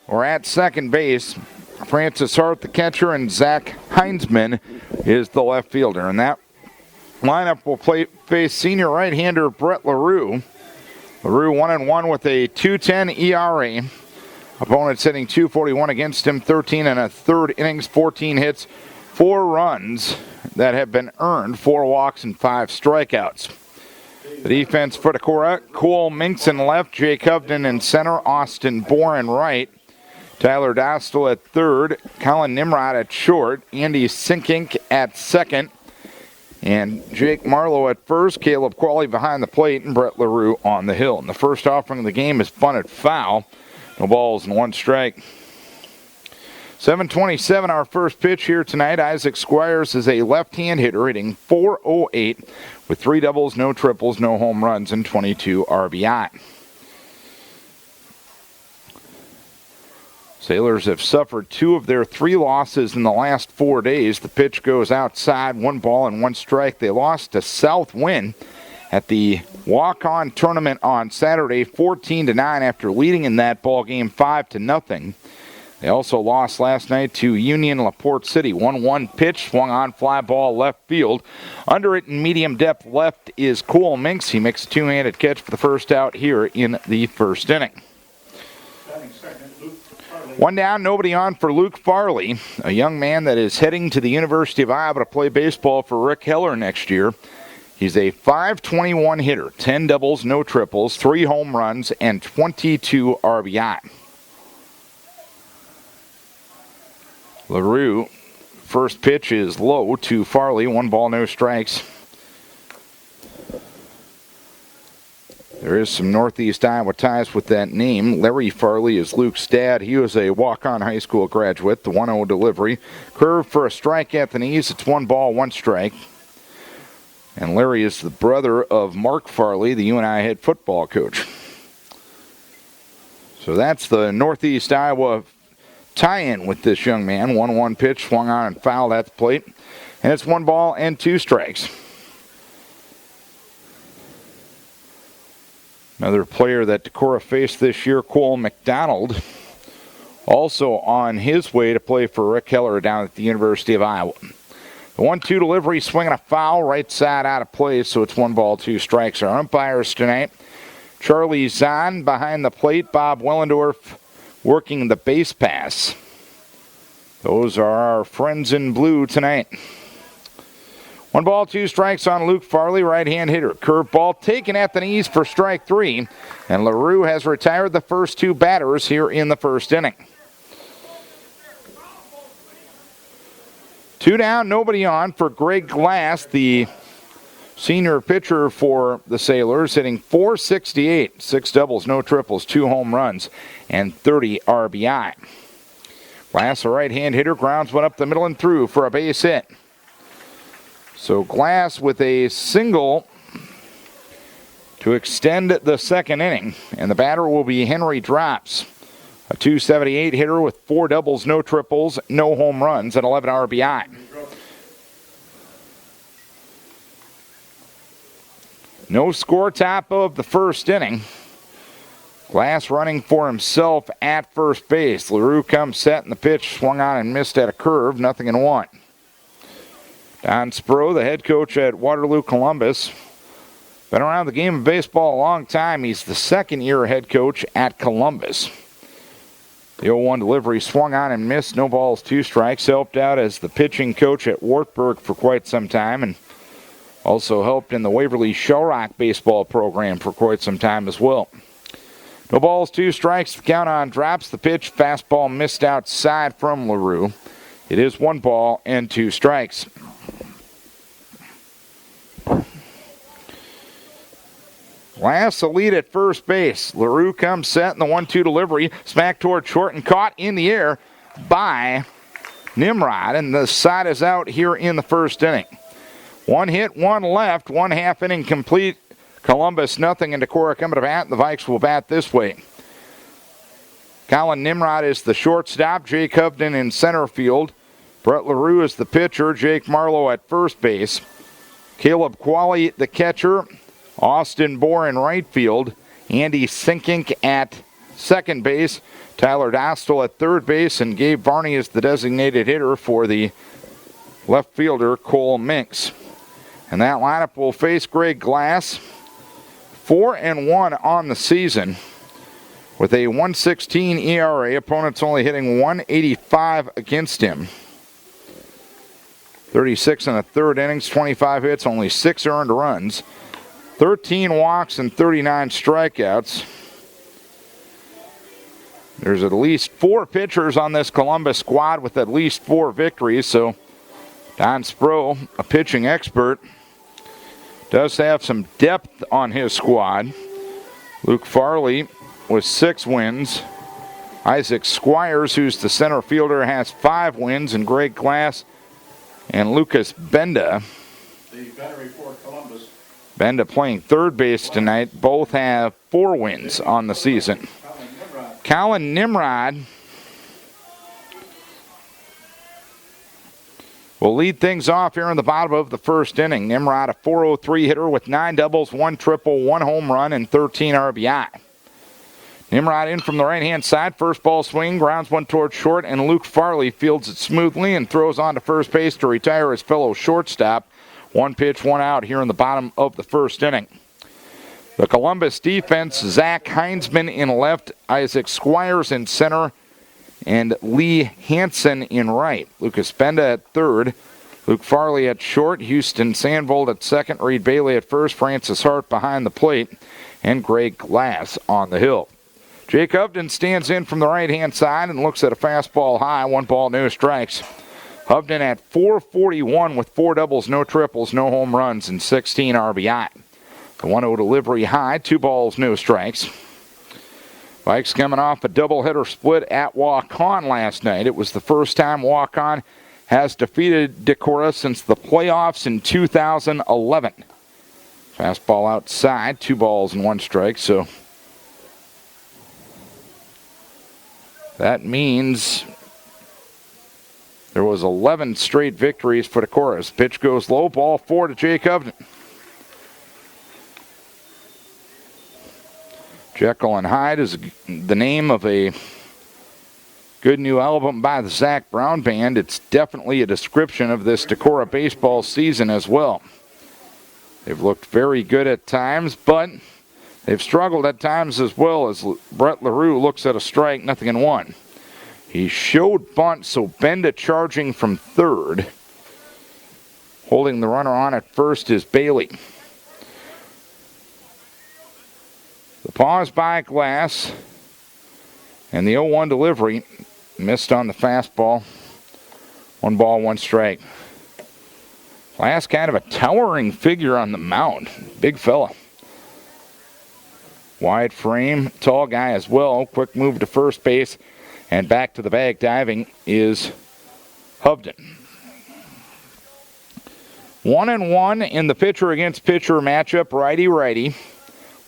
or at second base. Francis Hart, the catcher, and Zach Heinzman is the left fielder. And that lineup will face senior right-hander Brett LaRue. LaRue 1-1 with a 2.10 ERA. Opponents hitting .241 against him, 13 and a third innings, 14 hits, 4 runs that have been earned, 4 walks and 5 strikeouts. The defense for Decorah: Cole Minks in left, Jake Hovden in center, Austin Boren right, Tyler Dostal at third, Colin Nimrod at short, Andy Sinkink at second, and Jake Marlowe at first, Caleb Qualley behind the plate, and Brett LaRue on the hill. And the first offering of the game is bunted foul. No balls and 1 strike. 7:27, our first pitch here tonight. Isaac Squires is a left-hand hitter hitting .408 with 3 doubles, no triples, no home runs, and 22 RBI. Sailors have suffered 2 of their 3 losses in the last 4 days. The pitch goes outside, 1 ball and 1 strike. They lost to Southwind at the walk-on tournament on Saturday, 14-9, after leading in that ball game 5-0. They also lost last night to Union LaPorte City. 1-1 pitch, swung on, fly ball left field. Under it in medium depth left is Cole Minks. He makes a 2-handed catch for the first out here in the first inning. 1 down, nobody on for Luke Farley, a young man that is heading to the University of Iowa to play baseball for Rick Heller next year. He's a .521 hitter, 10 doubles, no triples, 3 home runs, and 22 RBI. LaRue, first pitch is low to Farley, 1 ball, no strikes. There is some Northeast Iowa ties with that name. Larry Farley is Luke's dad. He was a walk-on high school graduate. The 1-0 delivery. Curve for a strike at the knees. It's 1 ball, 1 strike. And Larry is the brother of Mark Farley, the UNI head football coach. So that's the Northeast Iowa tie-in with this young man. 1-1 pitch, swung on and fouled at the plate. And it's 1 ball and 2 strikes. Another player that Decorah faced this year, Cole McDonald, also on his way to play for Rick Heller down at the University of Iowa. The 1-2 delivery, swinging a foul, right side out of play, so it's 1 ball, 2 strikes. Our umpires tonight: Charlie Zahn behind the plate, Bob Wellendorf working the base pass. Those are our friends in blue tonight. 1 ball, 2 strikes on Luke Farley, right-hand hitter. Curveball taken at the knees for strike 3, and LaRue has retired the first 2 batters here in the first inning. 2 down, nobody on for Greg Glass, the senior pitcher for the Sailors, hitting .468, 6 doubles, no triples, 2 home runs, and 30 RBI. Glass, a right-hand hitter, grounds one up the middle and through for a base hit. So Glass with a single to extend the second inning, and the batter will be Henry Drops, a .278 hitter with 4 doubles, no triples, no home runs, and 11 RBI. No score, top of the first inning. Glass running for himself at first base. LaRue comes set, and the pitch swung on and missed at a curve, 0-1. Don Spro, the head coach at Waterloo Columbus, been around the game of baseball a long time. He's the second-year head coach at Columbus. The 0-1 delivery swung on and missed, no balls, 2 strikes. Helped out as the pitching coach at Wartburg for quite some time, and also helped in the Waverly Shellrock baseball program for quite some time as well. No balls, 2 strikes. The count on Drops. The pitch, fastball missed outside from LaRue. It is 1 ball and 2 strikes. Glass the lead at first base. LaRue comes set in the 1-2 delivery. Smack toward short and caught in the air by Nimrod. And the side is out here in the first inning. 1 hit, 1 left, 1 half inning complete. Columbus nothing, and Decorah coming to bat. The Vikes will bat this way. Colin Nimrod is the shortstop. Jake Hovden in center field. Brett LaRue is the pitcher. Jake Marlowe at first base. Caleb Qualley, the catcher. Austin Bohr in right field. Andy Sinkink at second base, Tyler Dostal at third base, and Gabe Varney is the designated hitter for the left fielder, Cole Minks. And that lineup will face Greg Glass, 4-1 on the season, with a 1.16 ERA. Opponents only hitting 185 against him. 36 in the third innings, 25 hits, only 6 earned runs, 13 walks, and 39 strikeouts. There's at least 4 pitchers on this Columbus squad with at least 4 victories, so Don Spro, a pitching expert, does have some depth on his squad. Luke Farley with 6 wins. Isaac Squires, who's the center fielder, has 5 wins, and Greg Glass and Lucas Benda. The battery for Columbus. Benda playing third base tonight. Both have 4 wins on the season. Colin Nimrod will lead things off here in the bottom of the first inning. Nimrod, a .403 hitter with 9 doubles, 1 triple, 1 home run, and 13 RBI. Nimrod in from the right-hand side. First ball swing, grounds one towards short, and Luke Farley fields it smoothly and throws on to first base to retire his fellow shortstop. 1 pitch, 1 out here in the bottom of the first inning. The Columbus defense, Zach Heinzman in left, Isaac Squires in center, and Lee Hansen in right. Lucas Benda at third, Luke Farley at short, Houston Sandvold at second, Reed Bailey at first, Francis Hart behind the plate, and Greg Glass on the hill. Jake Hovden stands in from the right-hand side and looks at a fastball high, 1 ball, no strikes. Hovden at .441 with 4 doubles, no triples, no home runs, and 16 RBI. The 1-0 delivery high, 2 balls, no strikes. Vikes coming off a doubleheader split at Waukon last night. It was the first time Waukon has defeated Decorah since the playoffs in 2011. Fastball outside, 2 balls and 1 strike, so that means there was 11 straight victories for Decorah. Pitch goes low, ball 4 to Jake Hovden. Jekyll and Hyde is the name of a good new album by the Zach Brown Band. It's definitely a description of this Decorah baseball season as well. They've looked very good at times, but they've struggled at times as well, as Brett LaRue looks at a strike, 0-1. He showed bunt, so Benda charging from third. Holding the runner on at first is Bailey. The pause by Glass, and the 0-1 delivery missed on the fastball. 1 ball, 1 strike. Glass kind of a towering figure on the mound. Big fella. Wide frame, tall guy as well. Quick move to first base, and back to the bag diving is Hovden. 1-1 in the pitcher against pitcher matchup, righty-righty.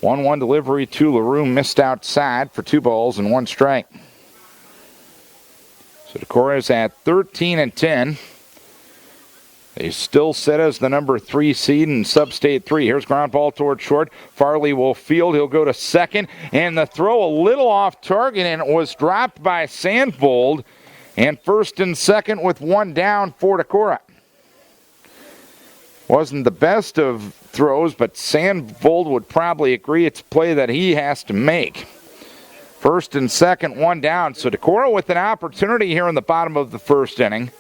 1-1 delivery to LaRue, missed outside for 2 balls and 1 strike. So Decorah is at 13-10. They still sit as the number 3 seed in Sub-State 3. Here's ground ball towards short. Farley will field. He'll go to second. And the throw a little off target, and it was dropped by Sandvold. And first and second with 1 down for Decorah. Wasn't the best of throws, but Sandvold would probably agree it's a play that he has to make. First and second, 1 down. So Decorah with an opportunity here in the bottom of the first inning.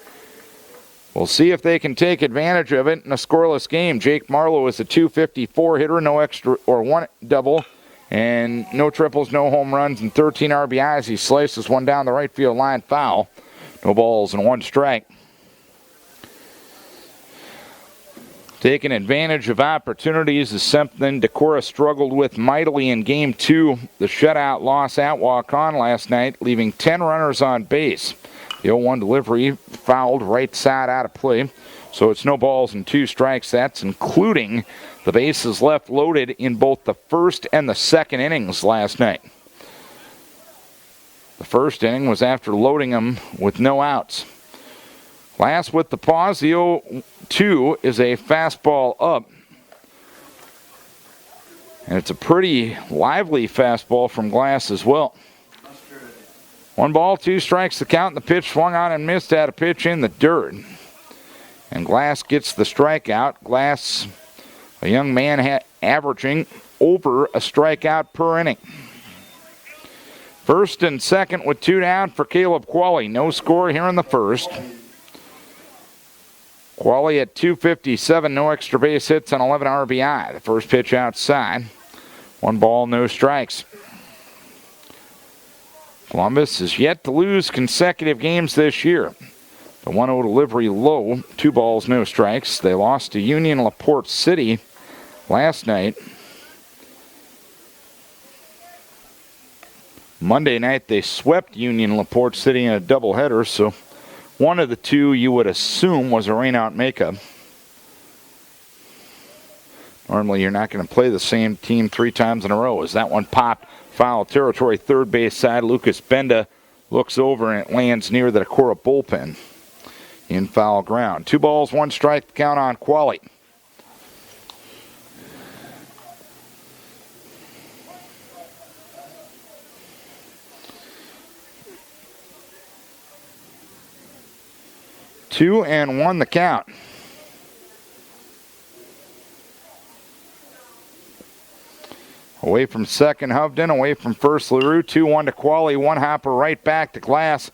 We'll see if they can take advantage of it in a scoreless game. Jake Marlowe is a .254 hitter, no extra or 1 double, and no triples, no home runs, and 13 RBIs. He slices one down the right field line, foul. No balls and 1 strike. Taking advantage of opportunities is something Decorah struggled with mightily in Game 2. The shutout loss at Waukon last night, leaving 10 runners on base. The 0-1 delivery fouled right side out of play. So it's no balls and 2 strikes. That's including the bases left loaded in both the first and the second innings last night. The first inning was after loading them with no outs. Glass with the pause. The 0-2 is a fastball up. And it's a pretty lively fastball from Glass as well. 1 ball, 2 strikes the count. The pitch swung on and missed at a pitch in the dirt. And Glass gets the strikeout. Glass, a young man averaging over a strikeout per inning. First and second with 2 down for Caleb Qualley. No score here in the first. Qualley at 257, no extra base hits and 11 RBI. The first pitch outside. 1 ball, no strikes. Columbus is yet to lose consecutive games this year. The 1-0 delivery low, 2 balls, no strikes. They lost to Union LaPorte City last night. Monday night they swept Union LaPorte City in a doubleheader, so one of the two you would assume was a rainout makeup. Normally you're not going to play the same team 3 times in a row. As that one popped foul territory, third base side, Lucas Benda looks over and it lands near the Decorah bullpen in foul ground. 2 balls, 1 strike, count on Qualley. Two and 1 the count. Away from second, Hovden. Away from first, LaRue. 2-1 to Qualley. 1 hopper right back to Glass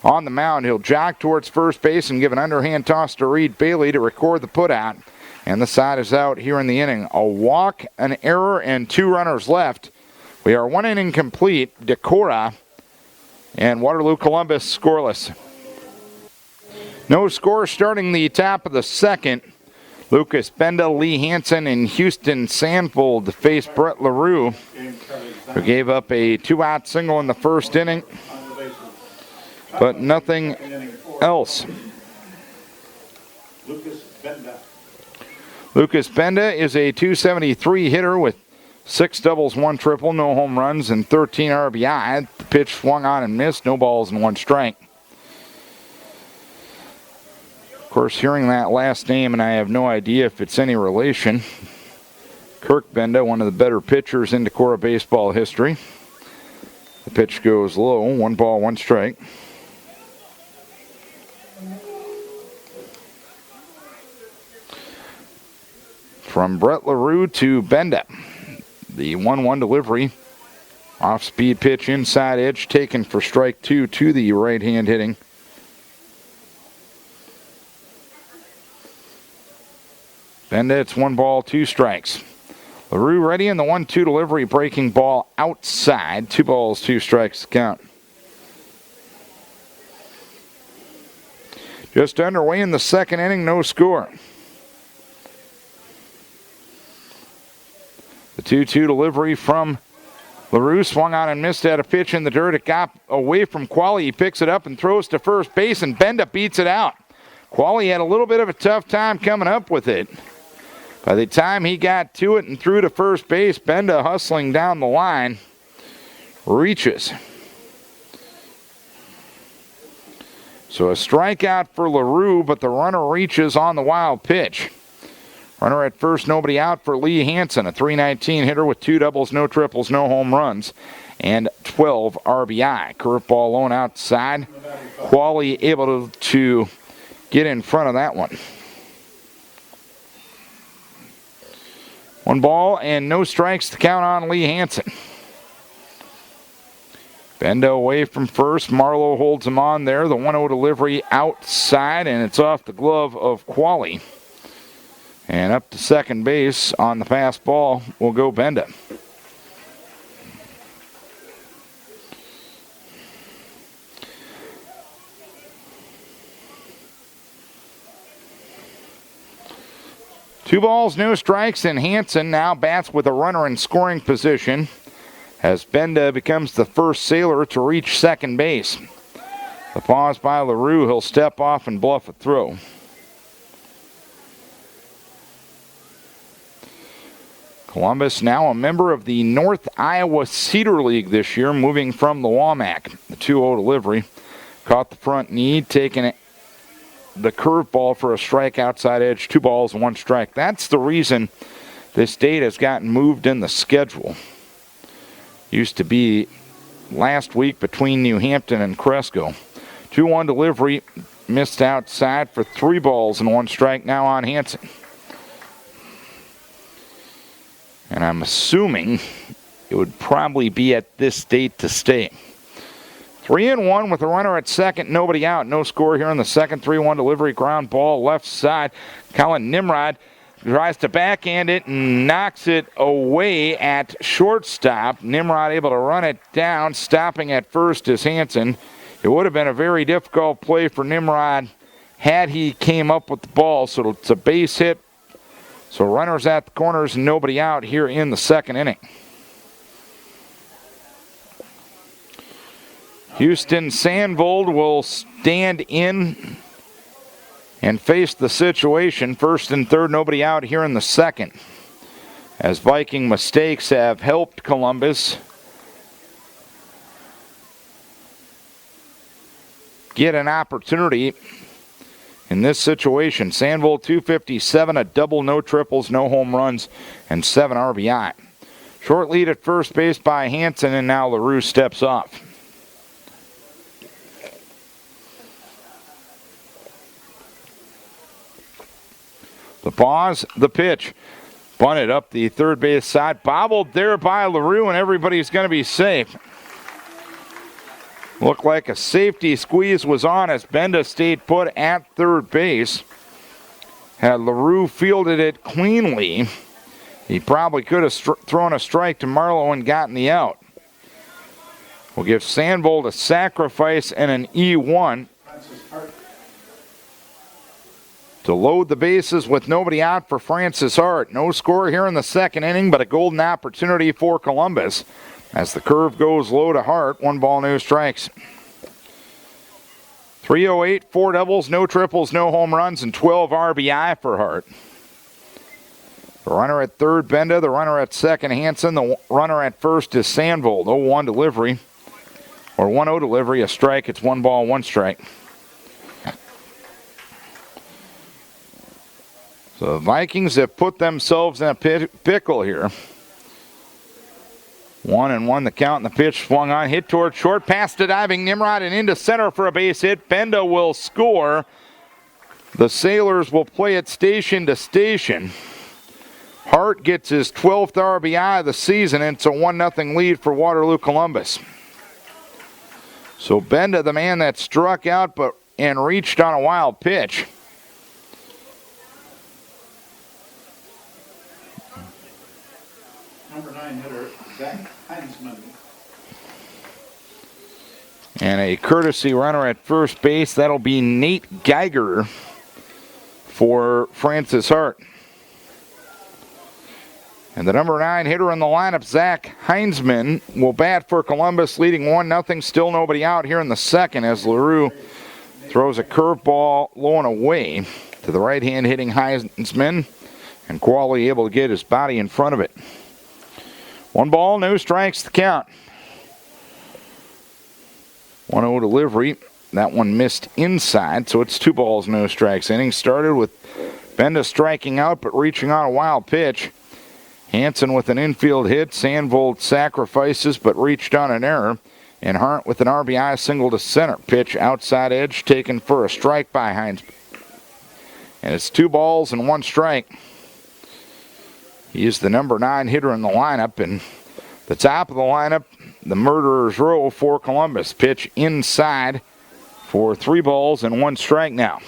on the mound. He'll jog towards first base and give an underhand toss to Reed Bailey to record the putout. And the side is out here in the inning. A walk, an error, and 2 runners left. We are 1 inning complete. Decorah and Waterloo Columbus scoreless. No score starting the top of the second. Lucas Benda, Lee Hansen, and Houston Sandfold to face Brett LaRue, who gave up a 2-out single in the first inning, but nothing else. Lucas Benda is a .273 hitter with 6 doubles, 1 triple, no home runs, and 13 RBI. The pitch swung on and missed, no balls and 1 strike. Of course, hearing that last name, and I have no idea if it's any relation. Kirk Benda, one of the better pitchers in Decorah baseball history. The pitch goes low, 1 ball, 1 strike. From Brett LaRue to Benda. The 1-1 delivery. Off-speed pitch, inside edge, taken for strike 2 to the right-hand hitting Benda. It's 1 ball, 2 strikes. LaRue ready in the 1-2 delivery, breaking ball outside. 2 balls, 2 strikes to count. Just underway in the second inning, no score. The 2-2 delivery from LaRue swung on and missed at a pitch in the dirt. It got away from Qualley. He picks it up and throws to first base, and Benda beats it out. Qualley had a little bit of a tough time coming up with it. By the time he got to it and threw to first base, Benda hustling down the line reaches. So a strikeout for LaRue, but the runner reaches on the wild pitch. Runner at first, nobody out for Lee Hansen, a .319 hitter with 2 doubles, no triples, no home runs, and 12 RBI. Curveball lone outside. Qualley able to get in front of that one. 1 ball and no strikes to count on Lee Hansen. Benda away from first. Marlowe holds him on there. The 1-0 delivery outside, and it's off the glove of Qualley. And up to second base on the pass ball will go Benda. Two balls, no strikes, and Hansen now bats with a runner in scoring position as Benda becomes the first sailor to reach second base. The pause by LaRue, he'll step off and bluff a throw. Columbus now a member of the North Iowa Cedar League this year, moving from the WAMAC. The 2-0 delivery caught the front knee, taking the curveball for a strike outside edge. 2 balls and 1 strike. That's the reason this date has gotten moved in the schedule. Used to be last week between New Hampton and Cresco. 2-1 delivery, missed outside for 3 balls and 1 strike now on Hansen. And I'm assuming it would probably be at this date to stay. 3-1 with a runner at second, nobody out. No score here in the second. 3-1 delivery, ground ball left side. Colin Nimrod tries to backhand it and knocks it away at shortstop. Nimrod able to run it down. Stopping at first is Hansen. It would have been a very difficult play for Nimrod had he came up with the ball. So it's a base hit. So runners at the corners and nobody out here in the second inning. Houston Sandvold will stand in and face the situation. First and third, nobody out here in the second. As Viking mistakes have helped Columbus get an opportunity in this situation. Sandvold 257, a double, no triples, no home runs, and 7 RBI. Short lead at first base by Hansen, and now LaRue steps off. The pause, the pitch. Bunted up the third base side. Bobbled there by LaRue, and everybody's going to be safe. Looked like a safety squeeze was on as Benda stayed put at third base. Had LaRue fielded it cleanly, he probably could have thrown a strike to Marlowe and gotten the out. We'll give Sandvold a sacrifice and an E1 to load the bases with nobody out for Francis Hart. No score here in the second inning, but a golden opportunity for Columbus as the curve goes low to Hart. 1 ball, no strikes. 308, 4 doubles, no triples, no home runs, and 12 RBI for Hart. The runner at third, Benda. The runner at second, Hansen. The runner at first is Sandvold. 0-1 delivery, or 1-0 delivery, a strike. It's 1 ball, 1 strike. So the Vikings have put themselves in a pickle here. 1-1 the count, and the pitch swung on, hit toward short, past to diving Nimrod and into center for a base hit. Benda will score. The Sailors will play it station to station. Hart gets his 12th RBI of the season, and it's a 1-0 lead for Waterloo Columbus. So Benda, the man that struck out and reached on a wild pitch. Number 9 hitter, Zach Heinzman. And a courtesy runner at first base. That'll be Nate Geiger for Francis Hart. And the number 9 hitter in the lineup, Zach Heinzman, will bat for Columbus, leading 1-0. Still nobody out here in the second as LaRue throws a curveball low and away to the right-hand hitting Heinzman. And Qualley able to get his body in front of it. 1 ball, no strikes, the count. 1-0 delivery. That one missed inside, so it's 2 balls, no strikes. Inning started with Benda striking out but reaching on a wild pitch. Hansen with an infield hit. Sandvold sacrifices but reached on an error. And Hart with an RBI single to center. Pitch outside edge taken for a strike by Heinz. And it's 2 balls and 1 strike. He is the number 9 hitter in the lineup, and the top of the lineup, the murderer's row for Columbus. Pitch inside for 3 balls and 1 strike now.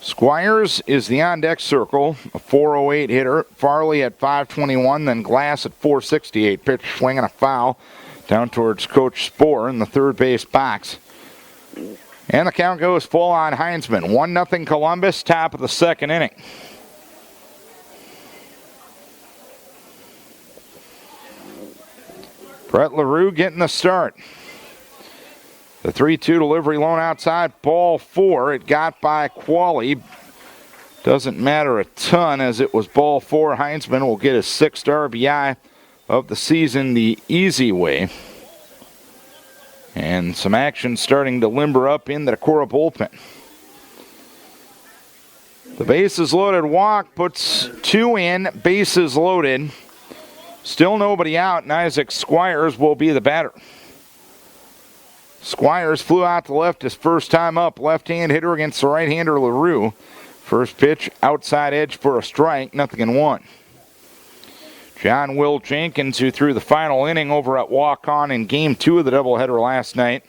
Squires is the on-deck circle, a 408 hitter. Farley at 521, then Glass at 468. Pitch swinging a foul down towards Coach Spohr in the third base box. And the count goes full on Heinzman. 1-0 Columbus, top of the second inning. Brett LaRue getting the start. The 3-2 delivery lone outside, ball 4. It got by Qualley. Doesn't matter a ton as it was ball 4. Heinzman will get his 6th RBI of the season the easy way. And some action starting to limber up in the Decorah bullpen. The bases loaded walk puts 2 in, bases loaded. Still nobody out, and Isaac Squires will be the batter. Squires flew out to left his first time up. Left-hand hitter against the right-hander LaRue. First pitch, outside edge for a strike, 0-1. John Will Jenkins, who threw the final inning over at Walk-On in Game 2 of the doubleheader last night,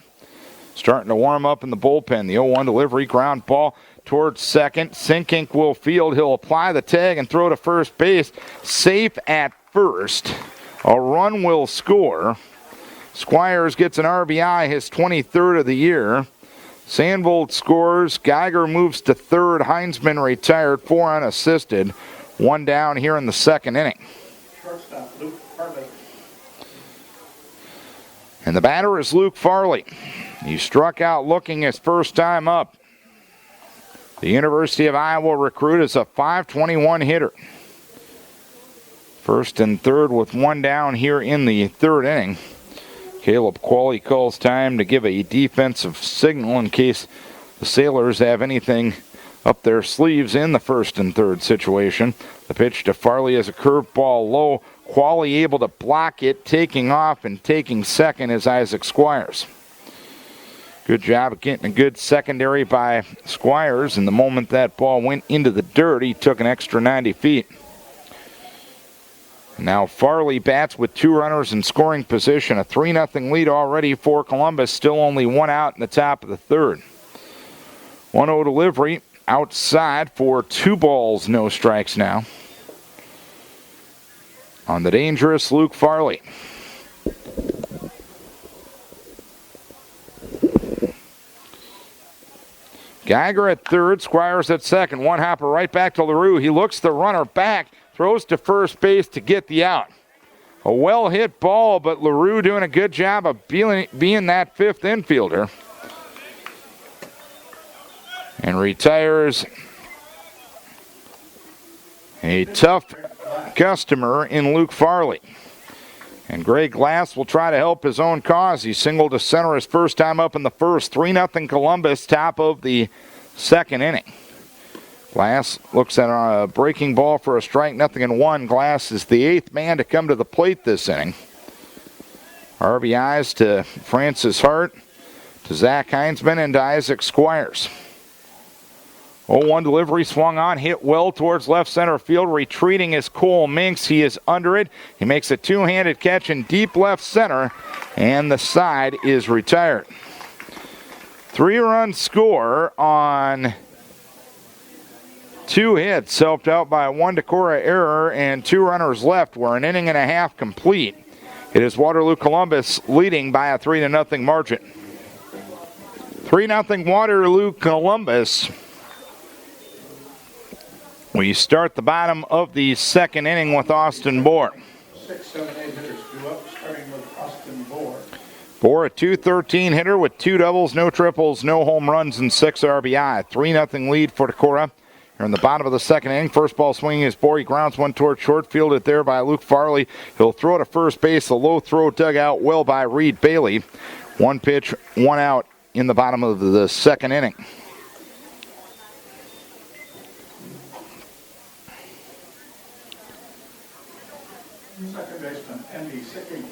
starting to warm up in the bullpen. The 0-1 delivery, ground ball towards second. Sinkink will field. He'll apply the tag and throw to first base. Safe at first. A run will score. Squires gets an RBI, his 23rd of the year. Sandvold scores. Geiger moves to third. Heinzman retired, 4 unassisted. 1 down here in the second inning. Shortstop, Luke Farley. And the batter is Luke Farley. He struck out looking his first time up. The University of Iowa recruit is a .521 hitter. First and third with 1 down here in the third inning. Caleb Qualley calls time to give a defensive signal in case the Sailors have anything up their sleeves in the first and third situation. The pitch to Farley is a curveball low. Qualley able to block it, taking off and taking second is Isaac Squires. Good job of getting a good secondary by Squires, and the moment that ball went into the dirt, he took an extra 90 feet. Now Farley bats with 2 runners in scoring position. A 3-0 lead already for Columbus. Still only 1 out in the top of the third. 1-0 delivery outside for 2 balls, no strikes now. On the dangerous Luke Farley. Geiger at third, Squires at second. One hopper right back to LaRue. He looks the runner back. Throws to first base to get the out. A well-hit ball, but LaRue doing a good job of being that fifth infielder. And retires a tough customer in Luke Farley. And Greg Glass will try to help his own cause. He singled to center his first time up in the first. 3-0 Columbus, top of the second inning. Glass looks at a breaking ball for a strike, 0-1. Glass is the 8th man to come to the plate this inning. RBIs to Francis Hart, to Zach Heinzman, and to Isaac Squires. 0-1 delivery swung on, hit well towards left center field. Retreating is Cole Minks. He is under it. He makes a 2-handed catch in deep left center, and the side is retired. 3-run score on 2 hits, helped out by 1 Decorah error and 2 runners left. We're an inning and a half complete. It is Waterloo Columbus leading by a 3-0 margin. 3-0 Waterloo Columbus. We start the bottom of the second inning with Austin Bohr. 6, 7, 8 hitters due up, starting with Austin Bohr. Bohr, a .213 hitter with 2 doubles, no triples, no home runs, and 6 RBI. 3-0 lead for Decorah. Here in the bottom of the second inning, first ball swinging is Bohr. He grounds one toward short, fielded there by Luke Farley. He'll throw to first base. A low throw dug out well by Reed Bailey. 1 pitch, 1 out in the bottom of the second inning. Second baseman, Andy Sickink.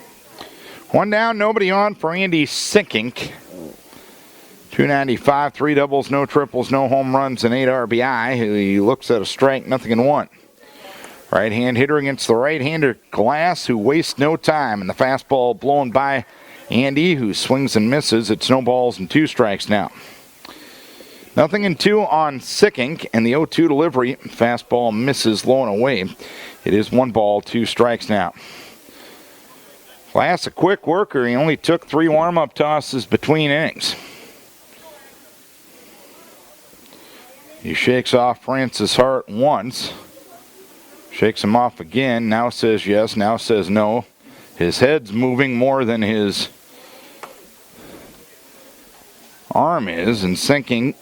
1 down, nobody on for Andy Sickink. .295, 3 doubles, no triples, no home runs, and 8 RBI. He looks at a strike, 0-1. Right-hand hitter against the right-hander Glass, who wastes no time. And the fastball blown by Andy, who swings and misses. It's no balls and 2 strikes now. 0-2 on Sickink, and the 0-2 delivery. Fastball misses low and away. It is 1 ball, 2 strikes now. Glass, a quick worker. He only took 3 warm-up tosses between innings. He shakes off Francis Hart once. Shakes him off again. Now says yes, now says no. His head's moving more than his arm is, and Sickink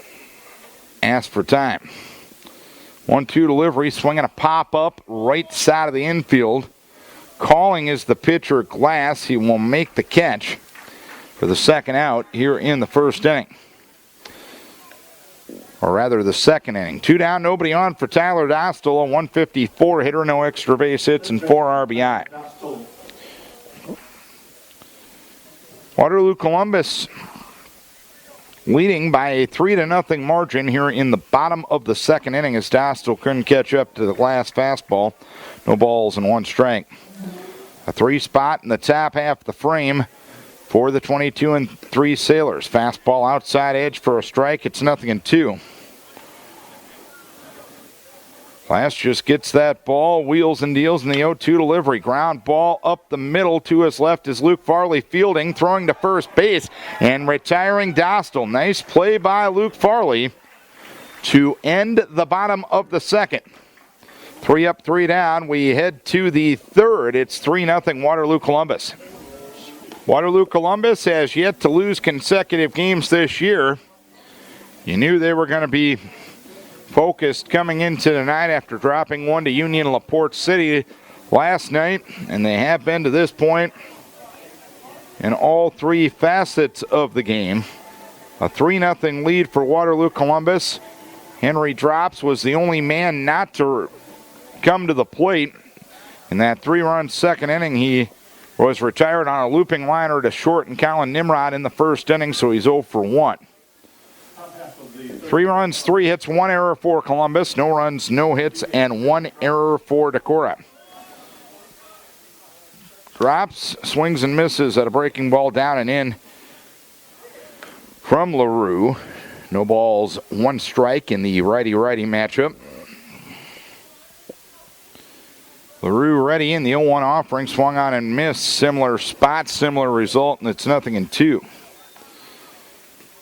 asks for time. 1-2 delivery, swinging a pop-up right side of the infield. Calling is the pitcher Glass. He will make the catch for the second out here in the first inning. or rather the second inning. 2 down, nobody on for Tyler Dostal, a 154 hitter, no extra base hits, and 4 RBI. Waterloo Columbus leading by a 3-0 margin here in the bottom of the second inning as Dostal couldn't catch up to the last fastball. No balls and 1 strike. A 3 spot in the top half of the frame for the 22-3 Sailors. Fastball outside edge for a strike. It's 0-2. Glass just gets that ball, wheels and deals in the 0-2 delivery. Ground ball up the middle to his left is Luke Farley fielding, throwing to first base, and retiring Dostal. Nice play by Luke Farley to end the bottom of the second. 3 up, 3 down. We head to the third. It's 3-0 Waterloo Columbus. Waterloo Columbus has yet to lose consecutive games this year. You knew they were going to be focused coming into tonight after dropping 1 to Union LaPorte City last night, and they have been to this point in all 3 facets of the game. A 3-0 lead for Waterloo Columbus. Henry Drops was the only man not to come to the plate. In that 3-run second inning, he was retired on a looping liner to short and Colin Nimrod in the first inning, so he's 0 for 1. 3 runs, 3 hits, 1 error for Columbus. No runs, no hits, and 1 error for Decorah. Drops, swings and misses at a breaking ball down and in from LaRue. No balls, 1 strike in the righty-righty matchup. LaRue ready in the 0-1 offering, swung on and missed. Similar spot, similar result, and it's 0-2.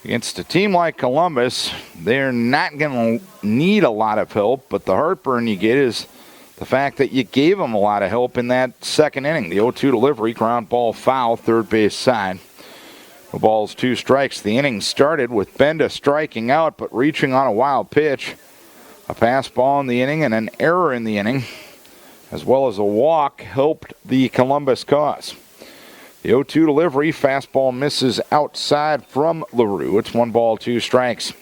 Against a team like Columbus, they're not going to need a lot of help, but the heartburn you get is the fact that you gave them a lot of help in that second inning. The 0-2 delivery, ground ball foul, third base side. No balls, 2 strikes. The inning started with Benda striking out, but reaching on a wild pitch. A fastball in the inning and an error in the inning, as well as a walk, helped the Columbus cause. The 0-2 delivery, fastball misses outside from LaRue. It's 1 ball, 2 strikes.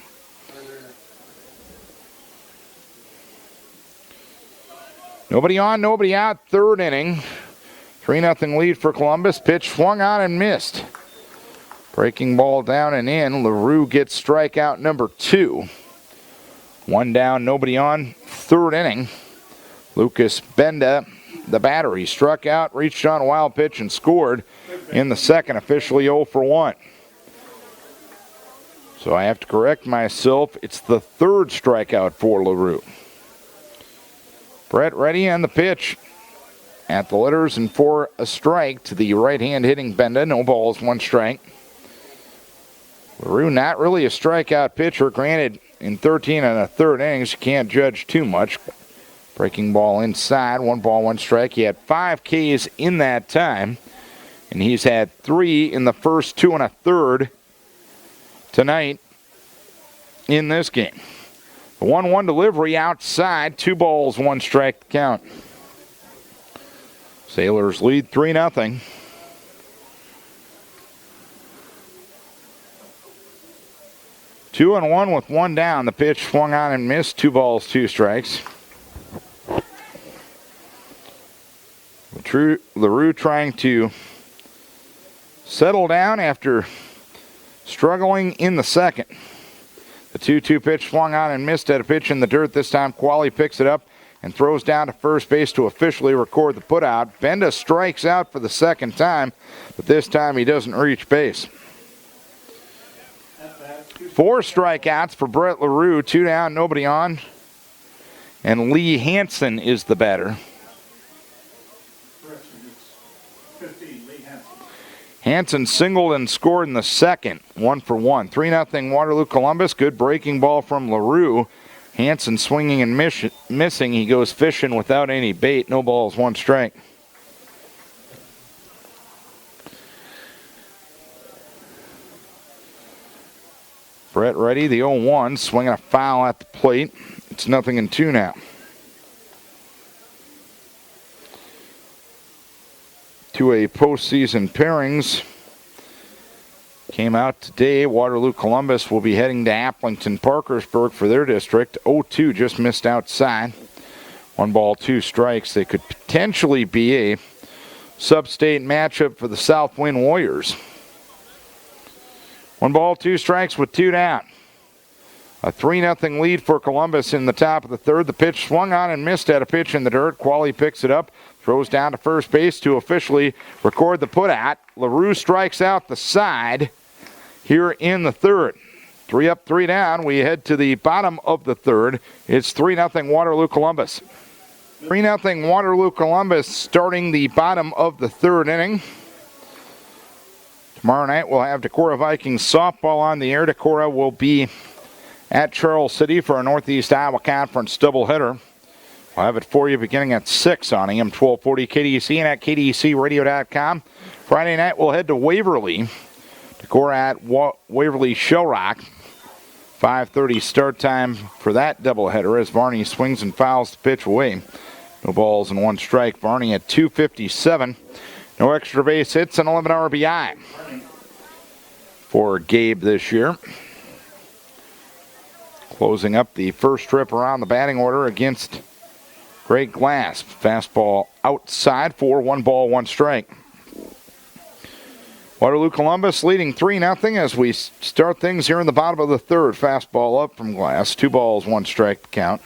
Nobody on, nobody out, third inning. 3-0 lead for Columbus. Pitch swung on and missed. Breaking ball down and in. LaRue gets strikeout number 2. 1 down, nobody on, third inning. Lucas Benda, the batter, he struck out, reached on a wild pitch, and scored in the second, officially 0 for 1. So I have to correct myself. It's the 3rd strikeout for LaRue. Brett ready on the pitch at the letters and for a strike to the right-hand hitting Benda. No balls, 1 strike. LaRue not really a strikeout pitcher. Granted, in 13 1/3 innings, you can't judge too much. Breaking ball inside, 1 ball, 1 strike. He had 5 Ks in that time, and he's had 3 in the first 2 1/3 tonight in this game. The 1-1 delivery outside, 2 balls, 1 strike to count. Sailors lead 3-0. Two and 1 with 1 down. The pitch swung on and missed. 2 balls, 2 strikes. LaRue trying to settle down after struggling in the second. The 2-2 pitch swung on and missed at a pitch in the dirt. This time Qualley picks it up and throws down to first base to officially record the putout. Benda strikes out for the second time, but this time he doesn't reach base. 4 strikeouts for Brett LaRue. 2 down, nobody on. And Lee Hansen is the batter. Hansen singled and scored in the second, 1 for 1. 3-0 Waterloo Columbus. Good breaking ball from LaRue. Hansen swinging and missing. He goes fishing without any bait. No balls, 1 strike. Brett ready, the 0-1, swinging a foul at the plate. It's 0-2 now. To a postseason pairings came out today. Waterloo Columbus will be heading to Applington Parkersburg for their district. 0-2 just missed outside. 1 ball, 2 strikes. They could potentially be a sub-state matchup for the Southwind Warriors. 1 ball, 2 strikes with 2 down. A 3-0 lead for Columbus in the top of the third. The pitch swung on and missed at a pitch in the dirt. Qualley picks it up, throws down to first base to officially record the put-out. LaRue strikes out the side here in the third. 3 up, 3 down. We head to the bottom of the third. It's 3-0 Waterloo Columbus. 3-0 Waterloo Columbus starting the bottom of the third inning. Tomorrow night we'll have Decorah Vikings softball on the air. Decorah will be at Charles City for a Northeast Iowa Conference doubleheader. We'll have it for you beginning at 6 on AM 1240 KDC and at KDCRadio.com. Friday night we'll head to Waverly. Decorah at Waverly Shellrock. 5:30 start time for that doubleheader as Varney swings and fouls the pitch away. No balls and 1 strike. Varney at 257. No extra base hits and 11 RBI for Gabe this year. Closing up the first trip around the batting order against Greg Glass. Fastball outside for 1 ball, 1 strike. Waterloo Columbus leading 3-0 as we start things here in the bottom of the third. Fastball up from Glass. 2 balls, 1 strike count.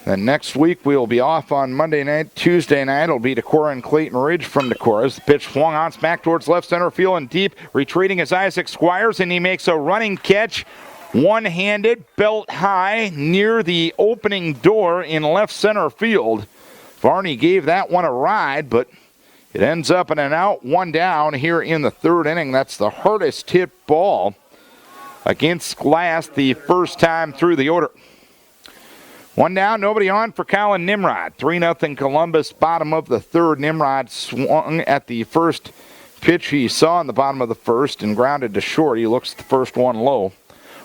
Then next week we'll be off on Monday night. Tuesday night it'll be Decorah and Clayton Ridge from Decorah. As the pitch swung on back towards left center field and deep. Retreating is Isaac Squires, and he makes a running catch. One-handed, belt high, near the opening door in left center field. Varney gave that one a ride, but it ends up in an out, 1 down here in the third inning. That's the hardest hit ball against Glass the first time through the order. 1 down, nobody on for Colin Nimrod. 3-0 Columbus, bottom of the third. Nimrod swung at the first pitch he saw in the bottom of the first and grounded to short. He looks at the first one low.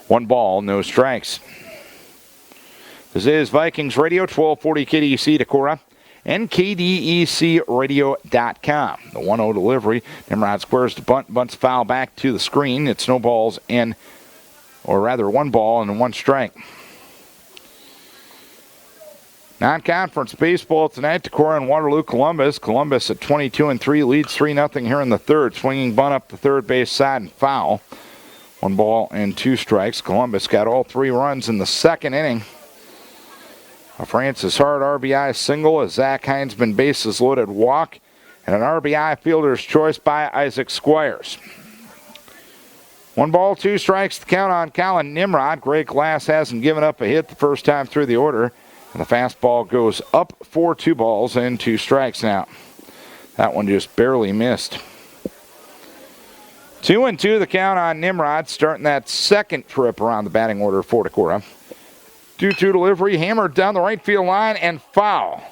1 ball, no strikes. This is Vikings Radio, 1240 KDC Decorah and KDECRadio.com. The 1-0 delivery. Nimrod squares to bunt, bunts foul back to the screen. It's no balls and, or rather 1 ball and 1 strike. Non-conference baseball tonight. Decorah and Waterloo Columbus. Columbus at 22-3 leads 3-0 here in the third. Swinging bunt up the third base side and foul. 1 ball and 2 strikes. Columbus got all 3 runs in the second inning. A Francis Hart RBI single, a Zach Heinzman bases loaded walk, and an RBI fielder's choice by Isaac Squires. 1 ball, 2 strikes to count on Colin Nimrod. Greg Glass hasn't given up a hit the first time through the order. And the fastball goes up for 2 balls and 2 strikes now. That one just barely missed. 2-2 the count on Nimrod, starting that second trip around the batting order for Decorah. 2-2 delivery, hammered down the right field line and foul.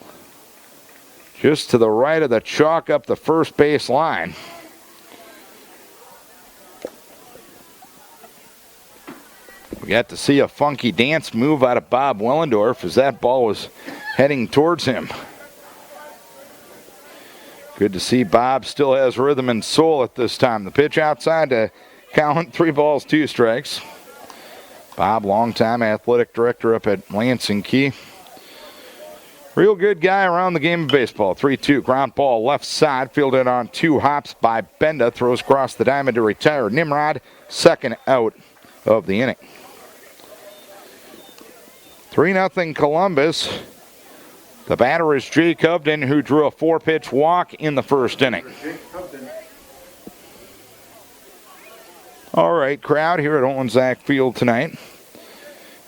Just to the right of the chalk up the first base line. We got to see a funky dance move out of Bob Wellendorf as that ball was heading towards him. Good to see Bob still has rhythm and soul at this time. The pitch outside to count 3 balls, 2 strikes. Bob, longtime athletic director up at Lansing Key. Real good guy around the game of baseball. 3-2, ground ball left side, fielded on 2 hops by Benda. Throws across the diamond to retire Nimrod. Second out of the inning. 3-0 Columbus. The batter is Jay Cubden, who drew a 4-pitch walk in the first inning. All right, crowd here at Owen Zach Field tonight.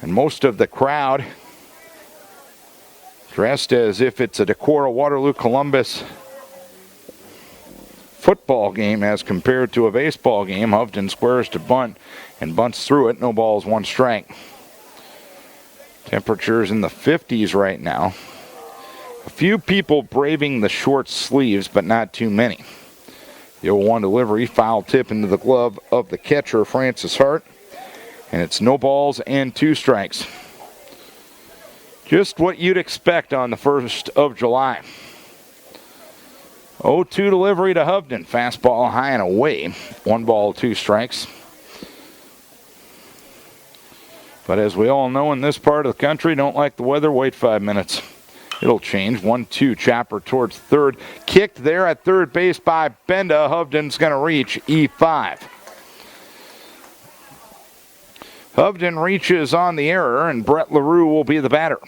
And most of the crowd dressed as if it's a Decorah Waterloo Columbus football game as compared to a baseball game. Hovden squares to bunt and bunts through it. No balls, 1 strike. Temperatures in the 50s right now. A few people braving the short sleeves, but not too many. The 0-1 delivery, foul tip into the glove of the catcher, Francis Hart. And it's no balls and 2 strikes. Just what you'd expect on the 1st of July. 0-2 delivery to Hovden. Fastball high and away. 1 ball, 2 strikes. But as we all know in this part of the country, don't like the weather, wait 5 minutes. It'll change. 1-2 chopper towards third. Kicked there at third base by Benda. Hovden's going to reach E5. Hovden reaches on the error, and Brett LaRue will be the batter.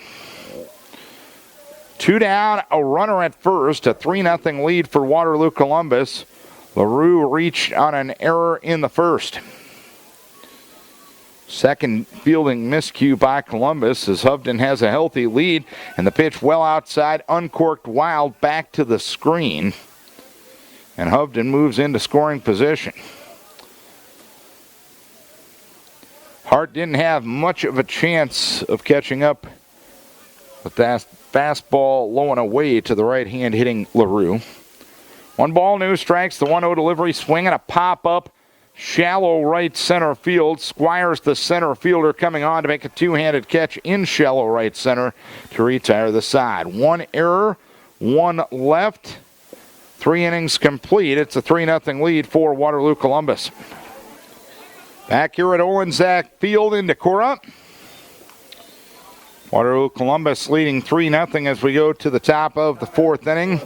2 down, a runner at first, a 3-0 lead for Waterloo Columbus. LaRue reached on an error in the first. Second fielding miscue by Columbus as Hovden has a healthy lead, and the pitch well outside, uncorked wild back to the screen. And Hovden moves into scoring position. Hart didn't have much of a chance of catching up with that fastball low and away to the right hand hitting LaRue. 1 ball, no strikes. The 1-0 delivery, swing and a pop-up. Shallow right center field. Squires, the center fielder, coming on to make a 2-handed catch in shallow right center to retire the side. 1 error, 1 left. 3 innings complete. It's a 3-0 lead for Waterloo Columbus. Back here at Owen Zach Field in Decorah. Waterloo Columbus leading 3-0 as we go to the top of the 4th inning.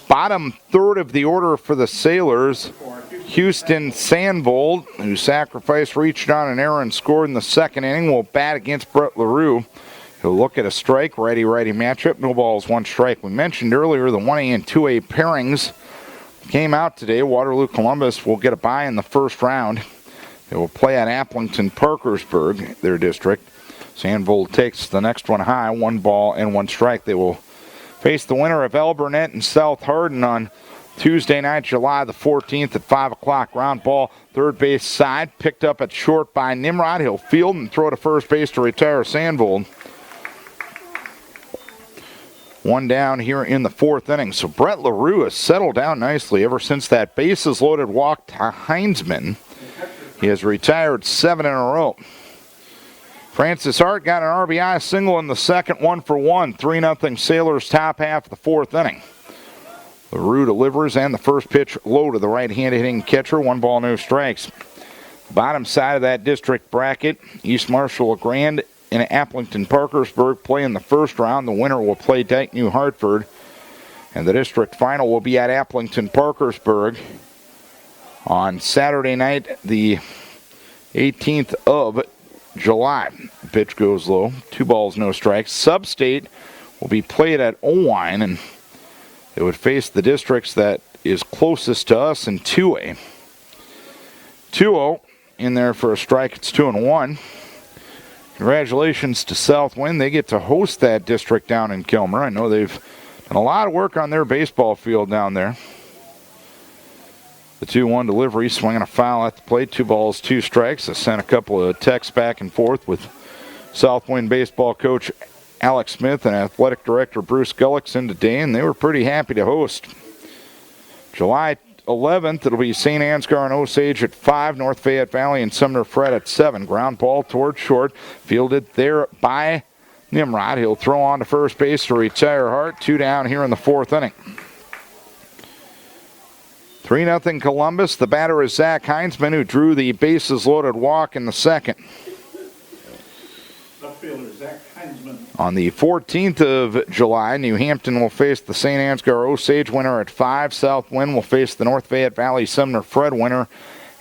Bottom third of the order for the Sailors. Houston Sandvold, who sacrificed, reached on an error and scored in the 2nd inning, will bat against Brett LaRue. He'll look at a strike, righty-righty matchup. No balls, 1 strike. We mentioned earlier the 1A and 2A pairings came out today. Waterloo Columbus will get a bye in the first round. They will play at Applington Parkersburg, their district. Sandvold takes the next one high, 1 ball and 1 strike. They will face the winner of El Burnett and South Hardin on Tuesday night, July the 14th at 5 o'clock. Ground ball, third base side, picked up at short by Nimrod. He'll field and throw to first base to retire Sandvold. 1 down here in the 4th inning. So Brett LaRue has settled down nicely ever since that bases loaded walk to Heinzman. He has retired 7 in a row. Francis Hart got an RBI single in the 2nd, 1 for 1. 3-0 Sailors top half of the 4th inning. LaRue delivers, and the first pitch low to the right-hand hitting catcher. 1 ball, no strikes. Bottom side of that district bracket, East Marshall LeGrand and Applington Parkersburg play in the first round. The winner will play Dyke New Hartford. And the district final will be at Applington Parkersburg on Saturday night, the 18th of July. The pitch goes low. 2 balls, no strikes. Sub-state will be played at Owine, and it would face the districts that is closest to us in 2A. 2-0 in there for a strike. It's 2-1. Congratulations to Southwind. They get to host that district down in Kilmer. I know they've done a lot of work on their baseball field down there. The 2-1 delivery, swinging a foul at the plate. 2 balls, 2 strikes. I sent a couple of texts back and forth with Southwind baseball coach Alex Smith and athletic director Bruce Gullickson today, and they were pretty happy to host. July 11th, it'll be St. Ansgar and Osage at 5, North Fayette Valley and Sumner Fred at 7. Ground ball towards short, fielded there by Nimrod. He'll throw on to first base to retire Hart. 2 down here in the 4th inning. 3-0 Columbus. The batter is Zach Heinzman, who drew the bases loaded walk in the 2nd. Left fielder Zach Heinzman. On the 14th of July, New Hampton will face the St. Ansgar Osage winner at 5. Southwind will face the North Fayette Valley Sumner Fred winner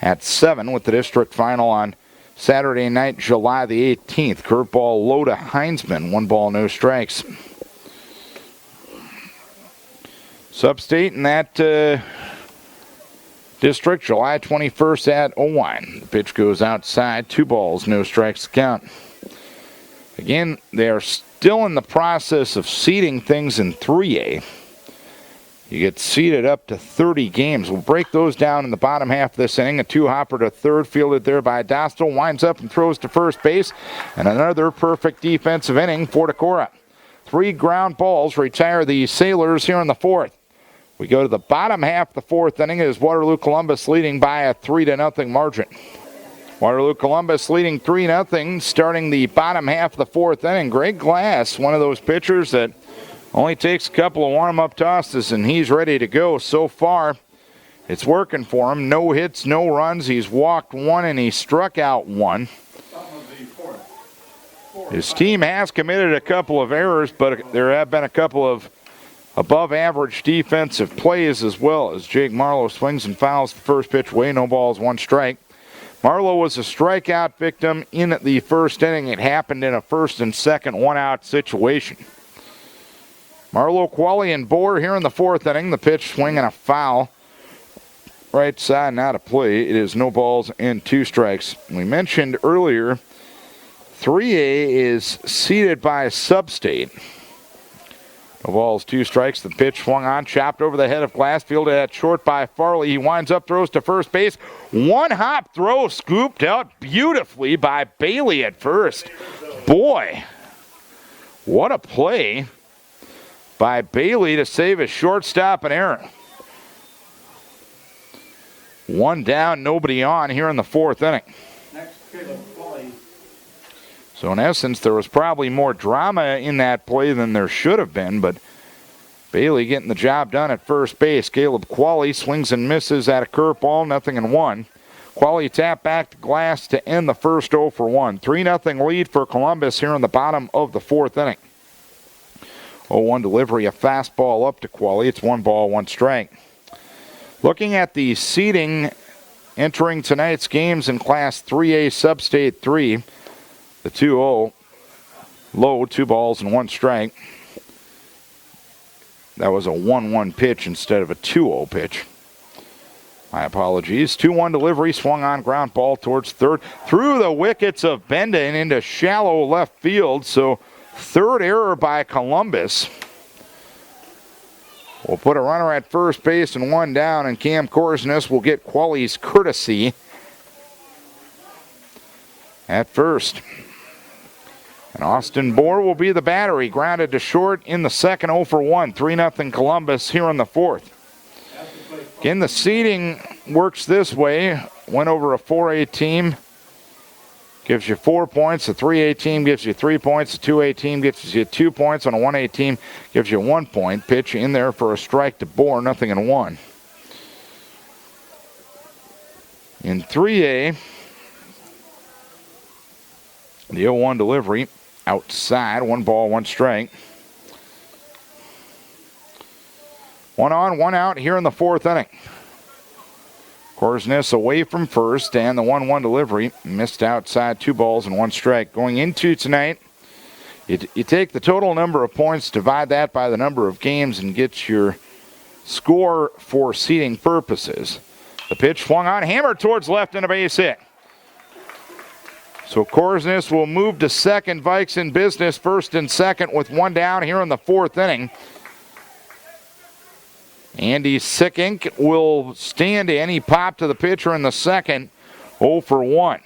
at 7, with the district final on Saturday night, July the 18th. Curveball low to Heinzman. 1 ball, no strikes. Sub-state in that district, July 21st at Owine. The pitch goes outside. 2 balls, no strikes to count. Again, they are still in the process of seeding things in 3A. You get seeded up to 30 games. We'll break those down in the bottom half of this inning. A 2-hopper to third, fielded there by Dostal. Winds up and throws to first base. And another perfect defensive inning for Decorah. 3 ground balls retire the Sailors here in the 4th. We go to the bottom half of the 4th inning as Waterloo Columbus leading by a 3-0 margin. Waterloo Columbus leading 3-0, starting the bottom half of the 4th inning. Greg Glass, one of those pitchers that Only takes a couple of warm-up tosses, and he's ready to go. So far, it's working for him. No hits, no runs. He's walked one, and he struck out one. His team has committed a couple of errors, but there have been a couple of above-average defensive plays as well, as Jake Marlowe swings and fouls the first pitch away. No balls, one strike. Marlowe was a strikeout victim in the first inning. It happened in a first and second one-out situation. Marlowe, Qualley, and Bohr here in the fourth inning. The pitch swinging a foul. Right side and out of play. It is no balls and two strikes. We mentioned earlier 3A is seeded by Substate. No balls, two strikes. The pitch swung on, chopped over the head of Glassfield at short by Farley. He winds up, throws to first base. One hop throw scooped out beautifully by Bailey at first. Boy, what a play by Bailey to save a shortstop an error. One down, nobody on here in the fourth inning. So in essence, there was probably more drama in that play than there should have been, but Bailey getting the job done at first base. Caleb Qualley swings and misses at a curveball, 0-1. Qualley tapped back to Glass to end the first 0 for 1. 3-0 lead for Columbus here in the bottom of the fourth inning. 0-1 delivery, a fastball up to Qualley. It's 1 ball, 1 strike. Looking at the seeding entering tonight's games in Class 3A Substate 3, the 2-0 low, 2 balls and 1 strike. That was a 1-1 pitch instead of a 2-0 pitch. My apologies. 2-1 delivery, swung on, ground ball towards third. Through the wickets of Benda and into shallow left field. So third error by Columbus. We'll put a runner at first base and 1 down, and Cam Korsnes will get Qualley's courtesy at first. And Austin Bohr will be the batter. He grounded to short in the second, 0 for 1. 3-0 Columbus here in the fourth. Again, the seeding works this way. Went over a 4A team, gives you 4 points. A 3A team gives you 3 points. A 2A team gives you 2 points. On a 1A team gives you 1 point. Pitch in there for a strike to Bohr, 0-1. In 3A, the 0-1 delivery outside, 1 ball, 1 strike. 1 on, 1 out here in the fourth inning. Korsnes away from first, and the 1-1 delivery missed outside, 2 balls and 1 strike. Going into tonight, you take the total number of points, divide that by the number of games, and get your score for seeding purposes. The pitch swung on, hammered towards left, and a base hit. So Korsnes will move to second. Vikes in business, first and second with 1 down here in the fourth inning. Andy Sickink will stand in. He popped to the pitcher in the second, 0 for 1.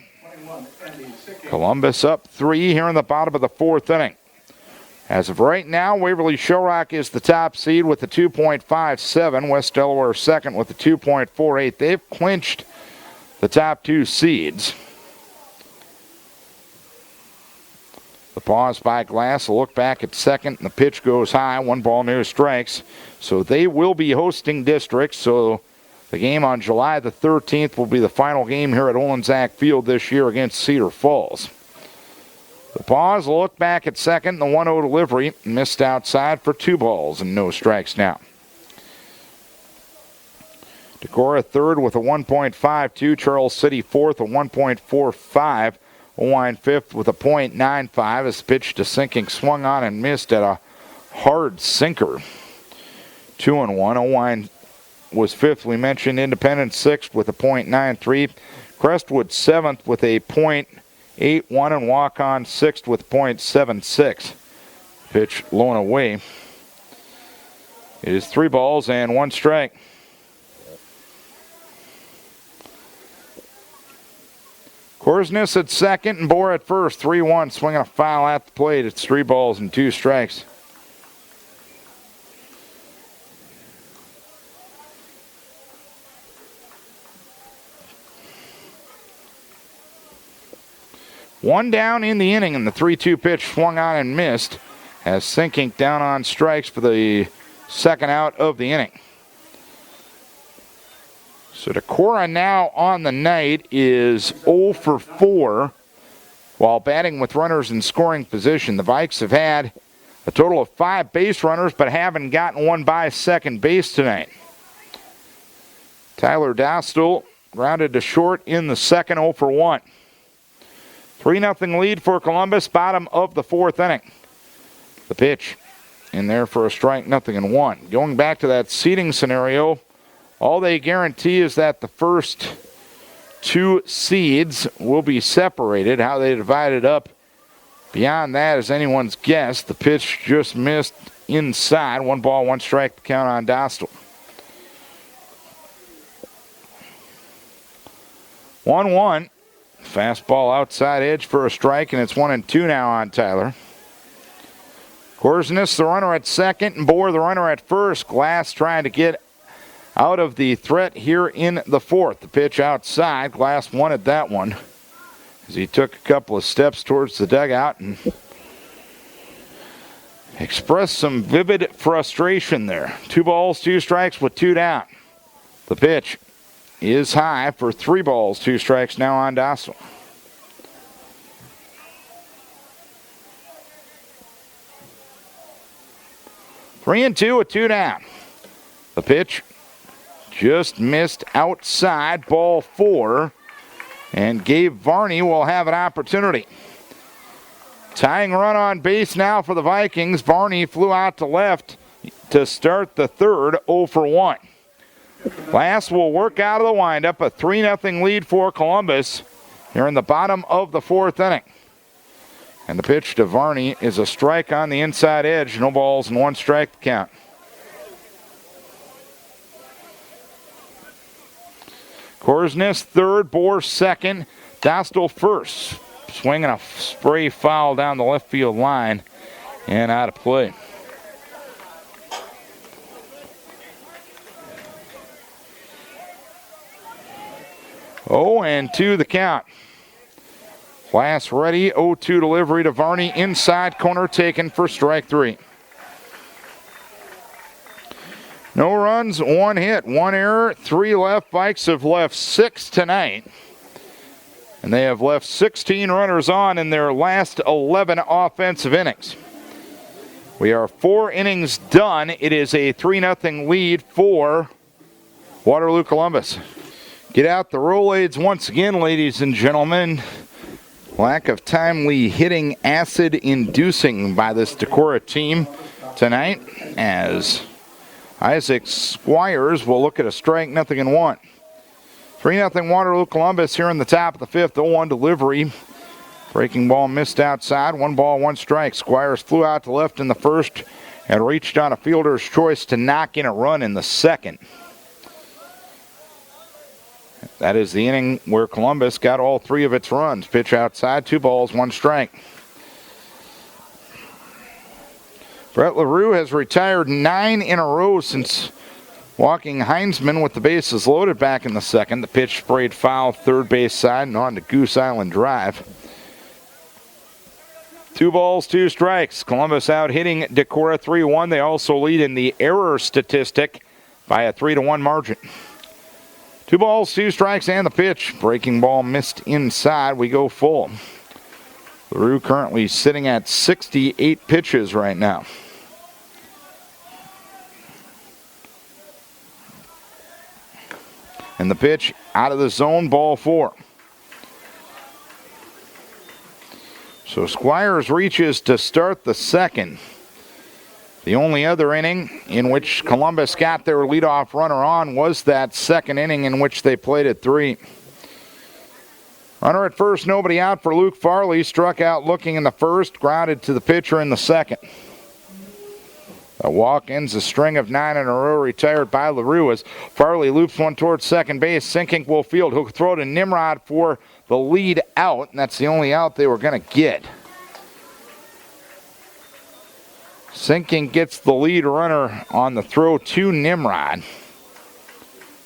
Columbus up 3 here in the bottom of the fourth inning. As of right now, Waverly Shellrock is the top seed with the 2.57. West Delaware second with the 2.48. They've clinched the top 2 seeds. The pause by Glass, a look back at second, and the pitch goes high. 1 ball, no strikes. So they will be hosting districts. So the game on July the 13th will be the final game here at Olensack Field this year against Cedar Falls. The pause, a look back at second, the 1-0 delivery missed outside for 2 balls and no strikes now. Decorah third with a 1.52. Charles City fourth, a 1.45. Owine fifth with a .95 as pitch to Sinking swung on and missed at a hard sinker. 2-1. Owine was fifth. We mentioned Independence sixth with a .93. Crestwood seventh with a .81 and Walk-On sixth with .76. Pitch low and away. It is 3 balls and 1 strike. Korsnes at second and Bohr at first. 3-1, swinging a foul at the plate. It's 3 balls and 2 strikes. One down in the inning, and the 3-2 pitch swung on and missed has Sinking down on strikes for the second out of the inning. So Decorah now on the night is 0 for 4 while batting with runners in scoring position. The Vikes have had a total of 5 base runners but haven't gotten one by second base tonight. Tyler Dostal grounded to short in the second, 0 for 1. 3-0 lead for Columbus, bottom of the fourth inning. The pitch in there for a strike, 0-1. Going back to that seeding scenario, all they guarantee is that the first 2 seeds will be separated. How they divide it up beyond that is anyone's guess. The pitch just missed inside. 1 ball, 1 strike to count on Dostal. 1-1. Fastball outside edge for a strike, and it's 1-2 now on Tyler. Korsness, the runner at second, and Bohr, the runner at first. Glass trying to get out of the threat here in the fourth. The pitch outside. Glass wanted that one as he took a couple of steps towards the dugout and expressed some vivid frustration there. 2 balls, 2 strikes with 2 down. The pitch is high for 3 balls, 2 strikes now on Dostal. Three and 2 with 2 down. The pitch just missed outside, ball 4, and Gabe Varney will have an opportunity. Tying run on base now for the Vikings. Varney flew out to left to start the third, 0 for 1. Glass will work out of the windup, a 3-0 lead for Columbus here in the bottom of the fourth inning. And the pitch to Varney is a strike on the inside edge. No balls and 1 strike to count. Korsness third, Bohr second, Dostal first. Swinging a spray foul down the left field line and out of play. Oh, and 2 the count. Glass ready, 0-2 delivery to Varney. Inside corner taken for strike 3. No runs, 1 hit, 1 error, 3 left. Vikes have left 6 tonight. And they have left 16 runners on in their last 11 offensive innings. We are 4 innings done. It is a 3-0 lead for Waterloo Columbus. Get out the Rolaids once again, ladies and gentlemen. Lack of timely hitting, acid-inducing by this Decorah team tonight, as Isaac Squires will look at a strike, 0-1. 3-0 Waterloo Columbus here in the top of the fifth, 0-1 delivery. Breaking ball missed outside, 1 ball, 1 strike. Squires flew out to left in the first and reached on a fielder's choice to knock in a run in the second. That is the inning where Columbus got all 3 of its runs. Pitch outside, 2 balls, 1 strike. Brett LaRue has retired 9 in a row since walking Heinzman with the bases loaded back in the second. The pitch sprayed foul, third base side, and on to Goose Island Drive. 2 balls, 2 strikes. Columbus out hitting Decorah 3-1. They also lead in the error statistic by a 3-1 margin. 2 balls, 2 strikes, and the pitch. Breaking ball missed inside. We go full. LaRue currently sitting at 68 pitches right now. And the pitch out of the zone, ball 4. So Squires reaches to start the second. The only other inning in which Columbus got their leadoff runner on was that second inning in which they played at 3. Runner at first, nobody out for Luke Farley. Struck out looking in the first, grounded to the pitcher in the second. A walk ends a string of 9 in a row retired by LaRue as Farley loops one towards second base. Sinking will field. He'll throw to Nimrod for the lead out, and that's the only out they were going to get. Sinking gets the lead runner on the throw to Nimrod.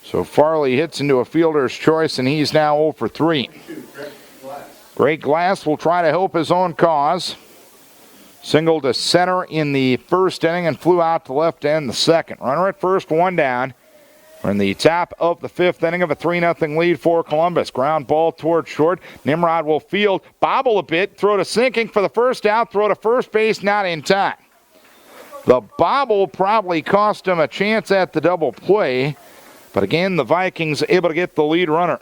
So Farley hits into a fielder's choice, and he's now 0 for 3. Great Glass will try to help his own cause. Singled to center in the first inning and flew out to left end the second. Runner at first, one down. We're in the top of the fifth inning of a 3-0 lead for Columbus. Ground ball toward short. Nimrod will field, bobble a bit, throw to sinking for the first out, throw to first base, not in time. The bobble probably cost him a chance at the double play, but again, the Vikings able to get the lead runner.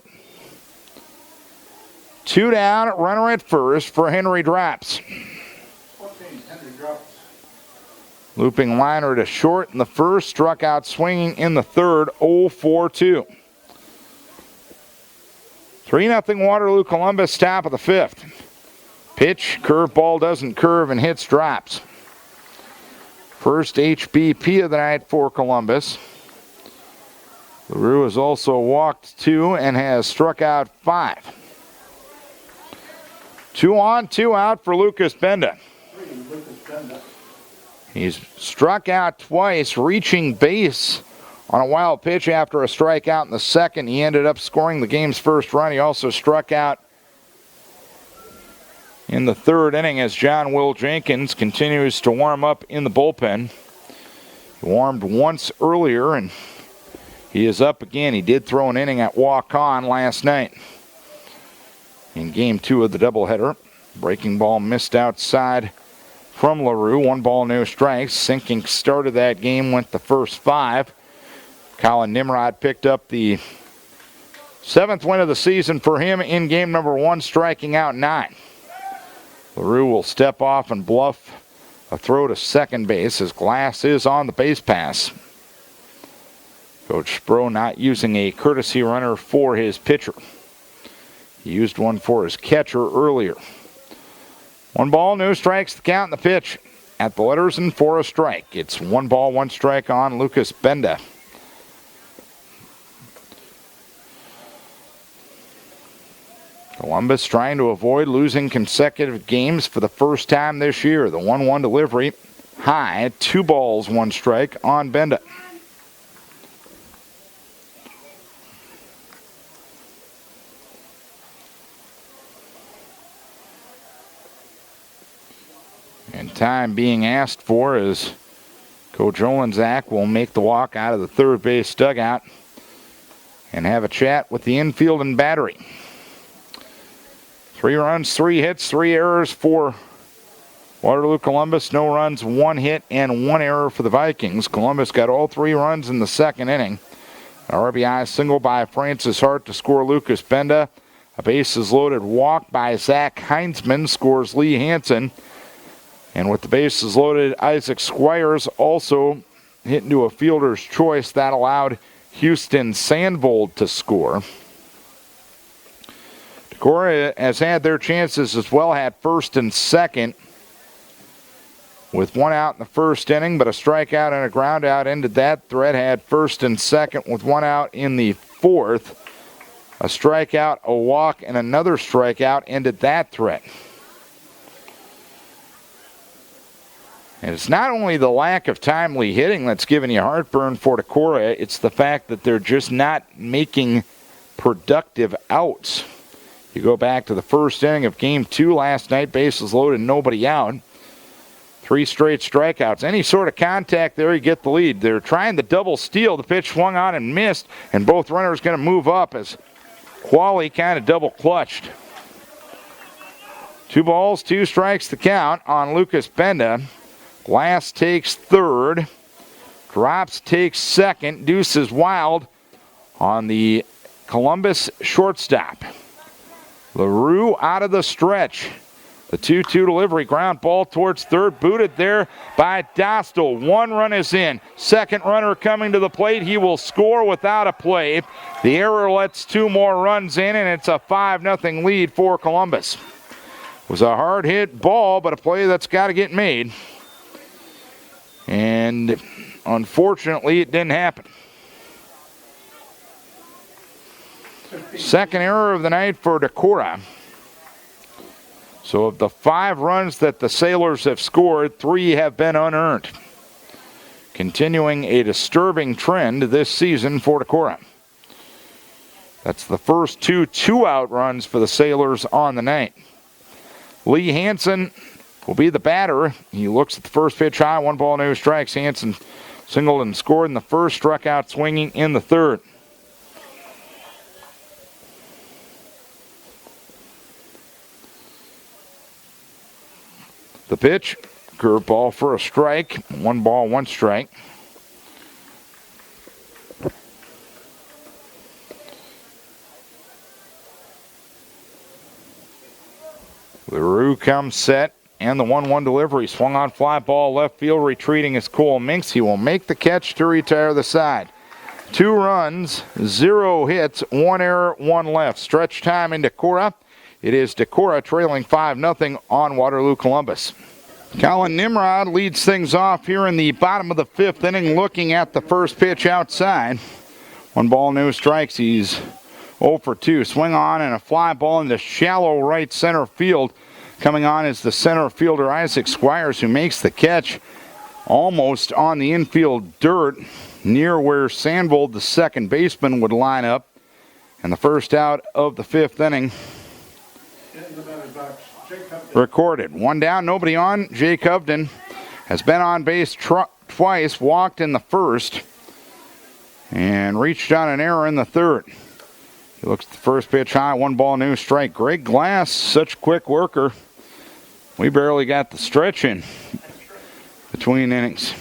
2 down, runner at first for Henry drops. Looping liner to short in the first, struck out swinging in the third, 0-4-2. 3-0 Waterloo, Columbus, top of the fifth. Pitch, curveball doesn't curve and hits drops. First HBP of the night for Columbus. LaRue has also walked 2 and has struck out 5. 2 on, 2 out for Lucas Benda. He's struck out twice, reaching base on a wild pitch after a strikeout in the second. He ended up scoring the game's first run. He also struck out in the third inning as John Will Jenkins continues to warm up in the bullpen. He warmed once earlier, and he is up again. He did throw an inning at walk-on last night in Game 2 of the doubleheader. Breaking ball missed outside from LaRue. 1 ball, no strikes. Sinking started that game, went the first 5. Colin Nimrod picked up the 7th win of the season for him in game number 1, striking out 9. LaRue will step off and bluff a throw to second base as Glass is on the base pass. Coach Spro not using a courtesy runner for his pitcher. He used one for his catcher earlier. 1 ball, no strikes, the count and the pitch at the letters and for a strike. It's 1 ball, 1 strike on Lucas Benda. Columbus trying to avoid losing consecutive games for the first time this year. The 1-1 delivery high, 2 balls, 1 strike on Benda. And time being asked for as Coach Olenzak will make the walk out of the third base dugout and have a chat with the infield and battery. 3 runs, 3 hits, 3 errors for Waterloo Columbus. No runs, 1 hit, and 1 error for the Vikings. Columbus got all 3 runs in the second inning. An RBI single by Francis Hart to score Lucas Benda. A bases loaded walk by Zach Heinzman scores Lee Hansen. And with the bases loaded, Isaac Squires also hit into a fielder's choice. That allowed Houston Sandvold to score. Decorah has had their chances as well, had first and second with 1 out in the first inning, but a strikeout and a ground out ended that threat. Had first and second with 1 out in the fourth. A strikeout, a walk, and another strikeout ended that threat. And it's not only the lack of timely hitting that's giving you heartburn for Decorah, it's the fact that they're just not making productive outs. You go back to the first inning of Game 2 last night, bases loaded, nobody out. 3 straight strikeouts. Any sort of contact there, you get the lead. They're trying the double steal. The pitch swung on and missed, and both runners going to move up as Qualley kind of double clutched. 2 balls, 2 strikes the count on Lucas Benda. Glass takes third. Drops takes second. Deuces wild on the Columbus shortstop. LaRue out of the stretch. The 2-2 delivery, ground ball towards third, booted there by Dostal. 1 run is in. Second runner coming to the plate. He will score without a play. The error lets 2 more runs in, and it's a 5-0 lead for Columbus. It was a hard hit ball, but a play that's got to get made. And unfortunately, it didn't happen. Second error of the night for Decorah. So of the 5 runs that the Sailors have scored, 3 have been unearned. Continuing a disturbing trend this season for Decorah. That's the first 2 2-out runs for the Sailors on the night. Lee Hansen will be the batter. He looks at the first pitch high, 1 ball, no strikes. Hansen singled and scored in the first, struck out swinging in the third. The pitch, curveball for a strike. 1 ball, 1 strike. LaRue comes set, and the 1-1 delivery. Swung on fly ball, left field, retreating is Cole Minks. He will make the catch to retire the side. 2 runs, 0 hits, 1 error, 1 left. Stretch time in Decorah. It is Decorah trailing 5-0 on Waterloo Columbus. Colin Nimrod leads things off here in the bottom of the 5th inning, looking at the first pitch outside. 1 ball, no strikes. He's 0 for 2. Swing on and a fly ball into shallow right center field. Coming on is the center fielder Isaac Squires, who makes the catch almost on the infield dirt near where Sandvold, the second baseman, would line up. And the first out of the 5th inning recorded. 1 down, nobody on. Jake Hovden has been on base twice, walked in the first, and reached on an error in the third. He looks at the first pitch high, 1 ball, no strike. Greg Glass, such a quick worker. We barely got the stretch in between innings.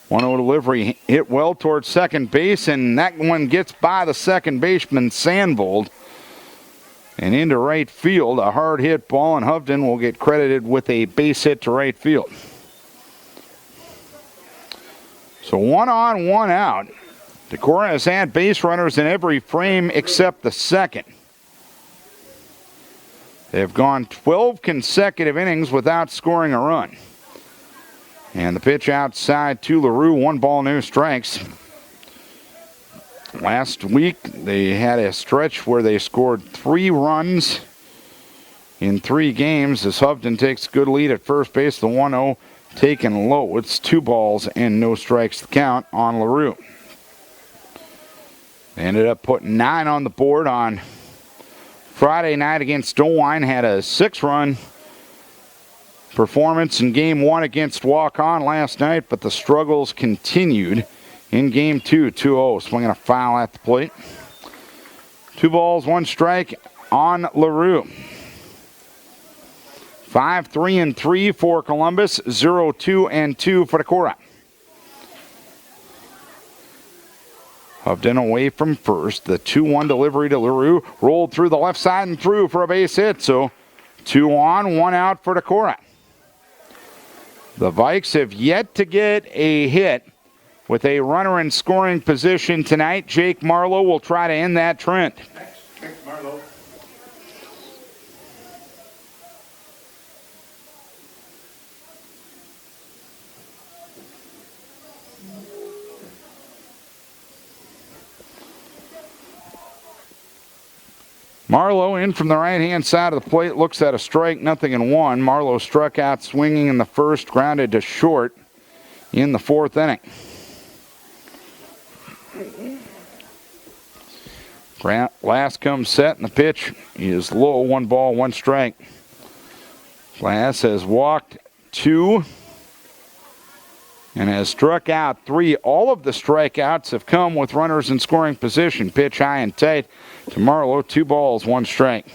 1-0 delivery, hit well towards second base, and that one gets by the second baseman, Sandvold, and into right field. A hard hit ball, and Hovden will get credited with a base hit to right field. So 1 on, 1 out. Decorah has had base runners in every frame except the second. They have gone 12 consecutive innings without scoring a run. And the pitch outside to LaRue, 1 ball, no strikes. Last week, they had a stretch where they scored 3 runs in 3 games as Hovden takes good lead at first base. The 1-0 taken low. It's 2 balls and no strikes to count on LaRue. They ended up putting 9 on the board on Friday night against Stowine. Had a 6-run performance in Game 1 against Walk-On last night, but the struggles continued in Game 2. 2-0, swinging a foul at the plate. 2 balls, 1 strike on LaRue. 5-3-3 for Columbus, 0-2-2 for Decorah. Hovden away from first. The 2-1 delivery to LaRue rolled through the left side and through for a base hit. So 2 on, 1 out for Decorah. The Vikes have yet to get a hit with a runner in scoring position tonight. Jake Marlowe will try to end that trend. Jake Marlowe. Marlowe in from the right-hand side of the plate, looks at a strike, 0-1. Marlowe struck out swinging in the first, grounded to short in the 4th inning. Glass comes set, and the pitch is low, 1 ball, 1 strike. Glass has walked 2 and has struck out 3. All of the strikeouts have come with runners in scoring position. Pitch high and tight to Marlowe, 2 balls, 1 strike.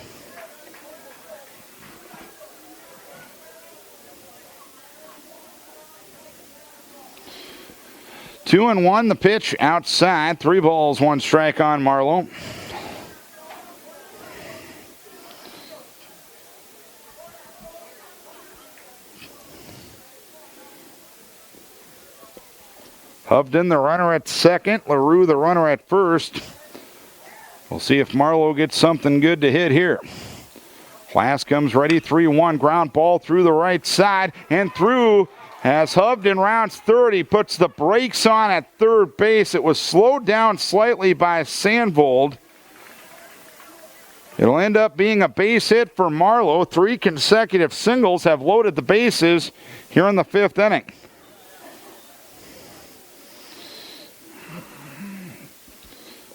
Two and 1, the pitch outside, 3 balls, 1 strike on Marlowe. Hovden, the runner at second. LaRue, the runner at first. We'll see if Marlowe gets something good to hit here. Glass comes ready, 3-1, ground ball through the right side and through as Hovden rounds third. He puts the brakes on at third base. It was slowed down slightly by Sandvold. It'll end up being a base hit for Marlowe. 3 consecutive singles have loaded the bases here in the 5th inning.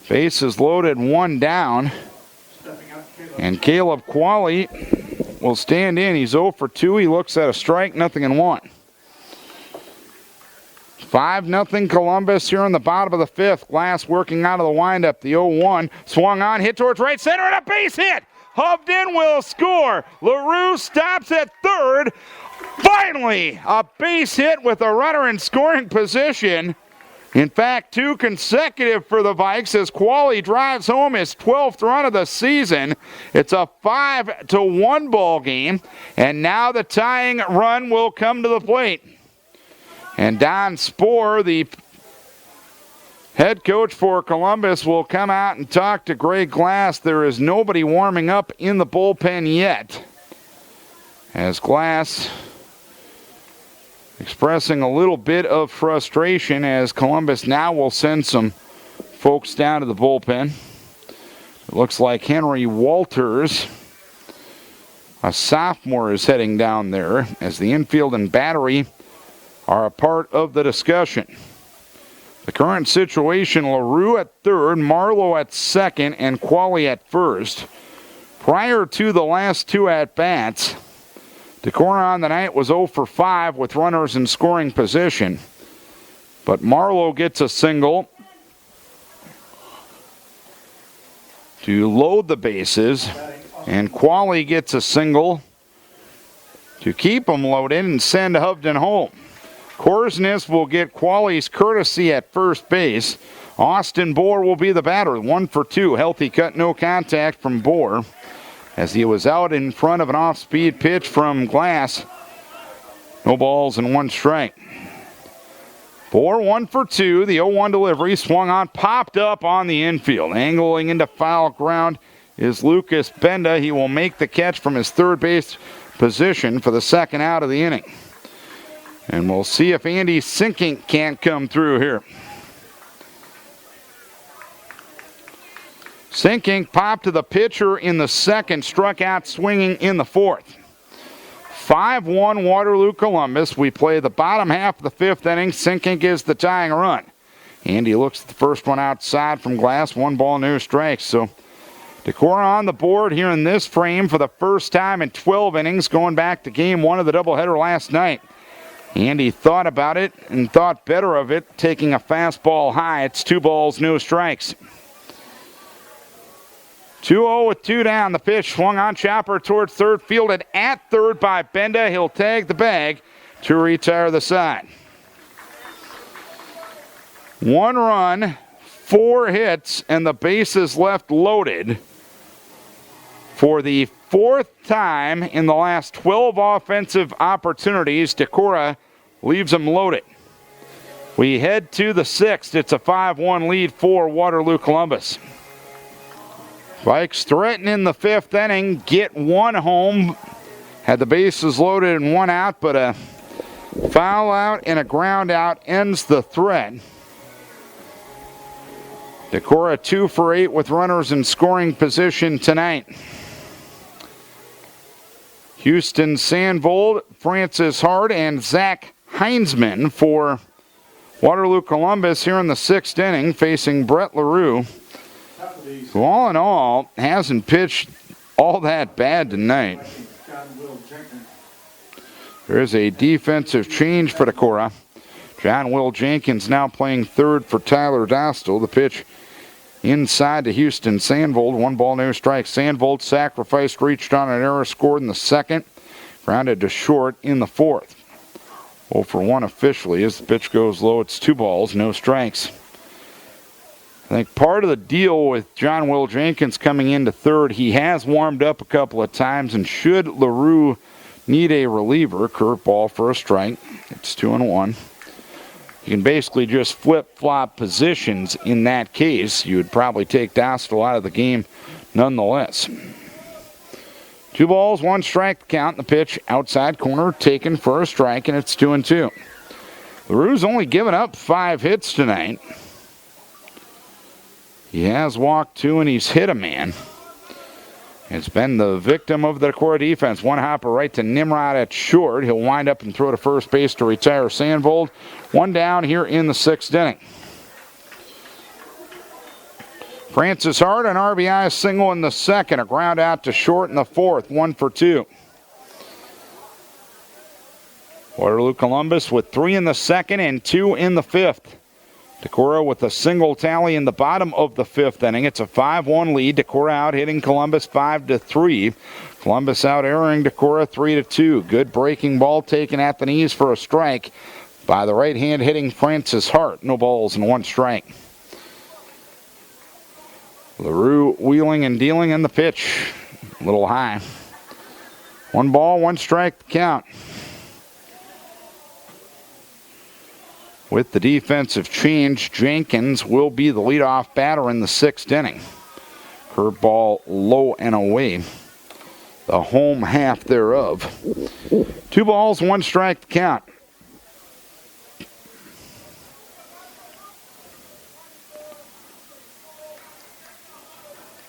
Bases loaded, 1 down. And Caleb Qualley will stand in. He's 0 for 2. He looks at a strike, nothing in one. 5-0 Columbus here in the bottom of the fifth. Glass working out of the windup. The 0-1 swung on, hit towards right center, and a base hit. Hovden will score. LaRue stops at third. Finally, a base hit with a runner in scoring position. In fact, 2 consecutive for the Vikes as Qualley drives home his 12th run of the season. It's a 5-1 ball game, and now the tying run will come to the plate. And Don Spohr, the head coach for Columbus, will come out and talk to Greg Glass. There is nobody warming up in the bullpen yet, as Glass expressing a little bit of frustration as Columbus now will send some folks down to the bullpen. It looks like Henry Walters, a sophomore, is heading down there as the infield and battery are a part of the discussion. The current situation, LaRue at third, Marlowe at second, and Qualley at first. Prior to the last 2 at-bats, Decorah on the night was 0 for 5 with runners in scoring position. But Marlowe gets a single to load the bases, and Qualley gets a single to keep them loaded and send Hovden home. Korsnes will get Qualley's courtesy at first base. Austin Bohr will be the batter, 1 for 2. Healthy cut, no contact from Bohr, as he was out in front of an off-speed pitch from Glass. No balls and 1 strike. Bohr 1 for 2. The 0-1 delivery swung on, popped up on the infield. Angling into foul ground is Lucas Benda. He will make the catch from his third base position for the second out of the inning. And we'll see if Andy Sinkink can't come through here. Sinkink popped to the pitcher in the second, struck out swinging in the fourth. 5-1 Waterloo Columbus. We play the bottom half of the fifth inning. Sinkink is the tying run. Andy looks at the first one outside from Glass. 1 ball, no strikes. So Decorah on the board here in this frame for the first time in 12 innings, going back to game 1 of the doubleheader last night. Andy thought about it and thought better of it, taking a fastball high. It's 2 balls, no strikes. 2-0 with 2 down. The pitch swung on, chopper towards third, fielded at third by Benda. He'll tag the bag to retire the side. 1 run, 4 hits, and the bases left loaded. For the 4th time in the last 12 offensive opportunities, Decorah leaves them loaded. We head to the 6th. It's a 5-1 lead for Waterloo Columbus. Vikes threaten in the 5th inning, get 1 home. Had the bases loaded and 1 out, but a foul out and a ground out ends the threat. Decorah 2 for 8 with runners in scoring position tonight. Houston Sandvold, Francis Hart, and Zach Heinzman for Waterloo Columbus here in the 6th inning, facing Brett LaRue, who all in all hasn't pitched all that bad tonight. There is a defensive change for Decorah. John Will Jenkins now playing third for Tyler Dostal. The pitch inside to Houston Sandvold. 1 ball, no strikes. Sandvold sacrificed, reached on an error, scored in the 2nd. Grounded to short in the 4th. 0 for 1 officially as the pitch goes low. It's 2 balls, no strikes. I think part of the deal with John Will Jenkins coming into third, he has warmed up a couple of times, and should LaRue need a reliever, curveball for a strike. It's 2-1. You can basically just flip-flop positions in that case. You would probably take Dostal out of the game nonetheless. 2 balls, 1 strike count. The pitch outside corner taken for a strike, and it's 2-2. LaRue's only given up 5 hits tonight. He has walked 2 and he's hit a man. It's been the victim of the Decorah defense. 1 hopper right to Nimrod at short. He'll wind up and throw to first base to retire Sandvold. 1 down here in the 6th inning. Francis Hart, an RBI single in the 2nd. A ground out to short in the 4th. 1 for 2. Waterloo Columbus with 3 in the second and 2 in the fifth. Decorah with a single tally in the bottom of the fifth inning. It's a 5-1 lead. Decorah out hitting Columbus 5-3. Columbus out erring Decorah 3-2. Good breaking ball taken at the knees for a strike by the right hand hitting Francis Hart. No balls and 1 strike. LaRue wheeling and dealing in the pitch. A little high. 1 ball, 1 strike count. With the defensive change, Jenkins will be the leadoff batter in the 6th inning. Curveball low and away. The home half thereof. 2 balls, 1 strike count.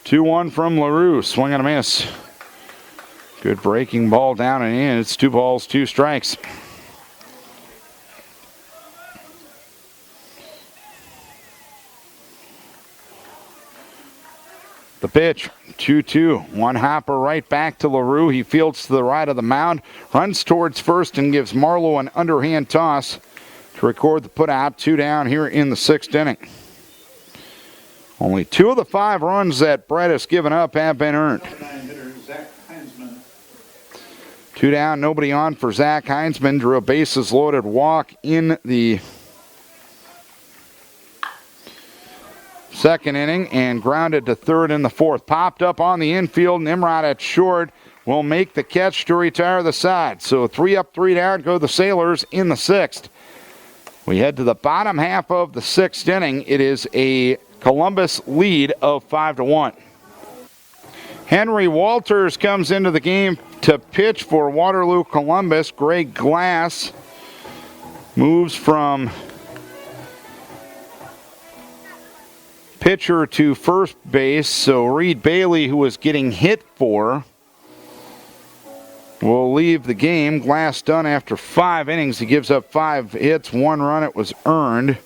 Two-one from LaRue. Swing and a miss. Good breaking ball down and in. It's 2 balls, 2 strikes. The pitch, 2-2. 1 hopper right back to LaRue. He fields to the right of the mound, runs towards first and gives Marlowe an underhand toss to record the putout. 2 down here in the 6th inning. Only 2 of the 5 runs that Brett has given up have been earned. 2 down, nobody on for Zach Heinzman. Drew a bases loaded walk in the 2nd inning and grounded to 3rd in the 4th. Popped up on the infield. Nimrod at short will make the catch to retire the side. So 3 up, 3 down go the Sailors in the 6th. We head to the bottom half of the 6th inning. It is a Columbus lead of 5-1. Henry Walters comes into the game to pitch for Waterloo Columbus. Greg Glass moves from pitcher to first base. So Reed Bailey, who was getting hit for, will leave the game. Glass done after 5 innings. He gives up 5 hits, 1 run. It was earned.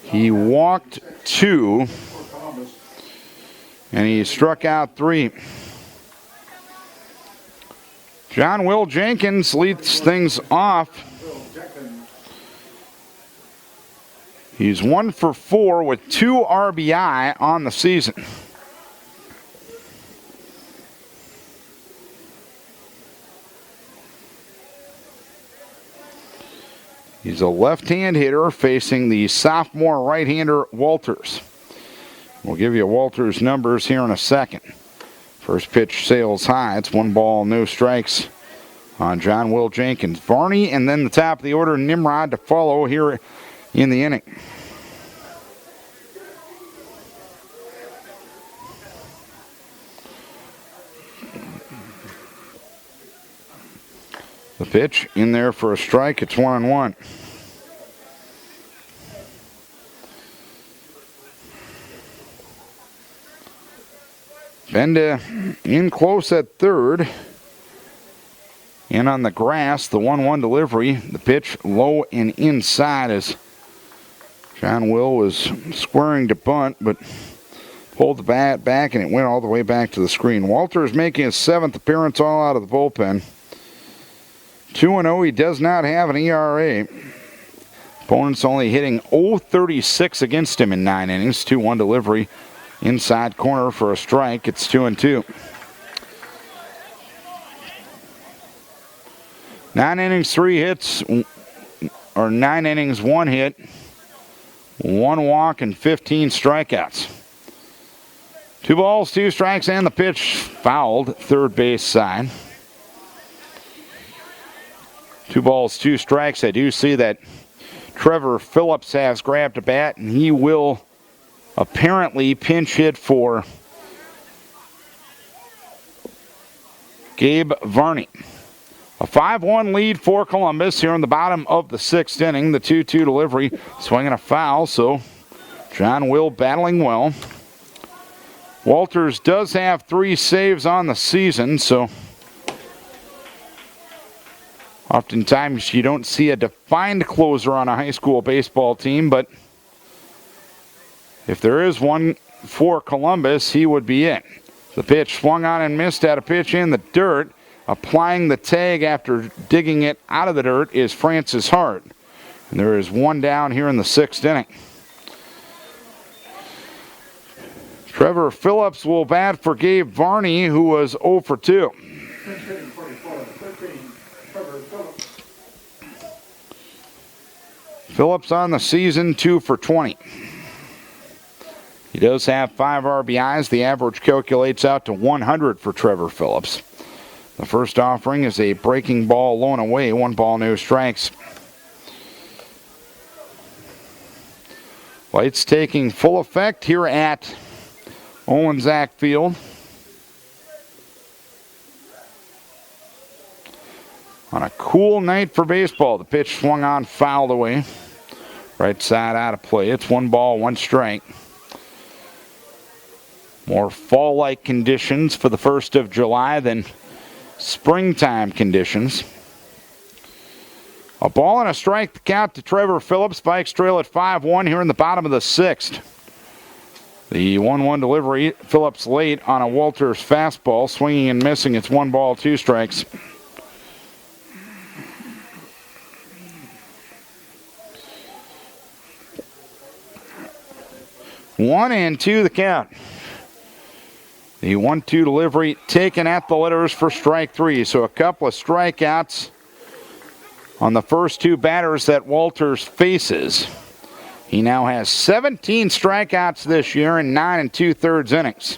He walked 2, and he struck out 3. John Will Jenkins leads things off. He's 1 for 4 with 2 RBI on the season. He's a left-hand hitter facing the sophomore right-hander Walters. We'll give you Walters' numbers here in a second. First pitch sails high. It's 1 ball, no strikes on John Will Jenkins. Varney and then the top of the order, Nimrod, to follow here in the inning. The pitch in there for a strike. It's 1-1. Benda in close at third. In on the grass, the 1-1 delivery. The pitch low and inside as John Will was squaring to bunt, but pulled the bat back and it went all the way back to the screen. Walters making his 7th appearance all out of the bullpen. 2-0, he does not have an ERA. Opponents only hitting .036 against him in 9 innings. 2-1 delivery. Inside corner for a strike. It's 2-2. 9 innings, 3 hits, or 9 innings, 1 hit, 1 walk, and 15 strikeouts. 2 balls, 2 strikes, and the pitch fouled, third base side. 2 balls, 2 strikes. I do see that Trevor Phillips has grabbed a bat, and he will apparently pinch hit for Gabe Varney. A 5-1 lead for Columbus here in the bottom of the 6th inning. The 2-2 delivery, swinging a foul, so John Will battling well. Walters does have 3 saves on the season, so oftentimes you don't see a defined closer on a high school baseball team, but if there is one for Columbus, he would be it. The pitch swung on and missed at a pitch in the dirt. Applying the tag after digging it out of the dirt is Francis Hart. And there is one down here in the 6th inning. Trevor Phillips will bat for Gabe Varney, who was 0 for 2. Phillips on the season, 2 for 20. He does have 5 RBIs. The average calculates out to 100 for Trevor Phillips. The first offering is a breaking ball low and away, 1 ball, no strikes. Lights taking full effect here at Owen Zach Field. On a cool night for baseball, the pitch swung on, fouled away. Right side out of play. It's 1 ball, 1 strike. More fall-like conditions for the 1st of July than springtime conditions. A ball and a strike to count to Trevor Phillips. Vikes trail at 5-1 here in the bottom of the 6th. The 1-1 delivery, Phillips late on a Walters fastball, swinging and missing. It's 1 ball, 2 strikes. One and 2 the count. The 1-2 delivery taken at the letters for strike 3. So a couple of strikeouts on the first 2 batters that Walters faces. He now has 17 strikeouts this year in 9 2/3 innings.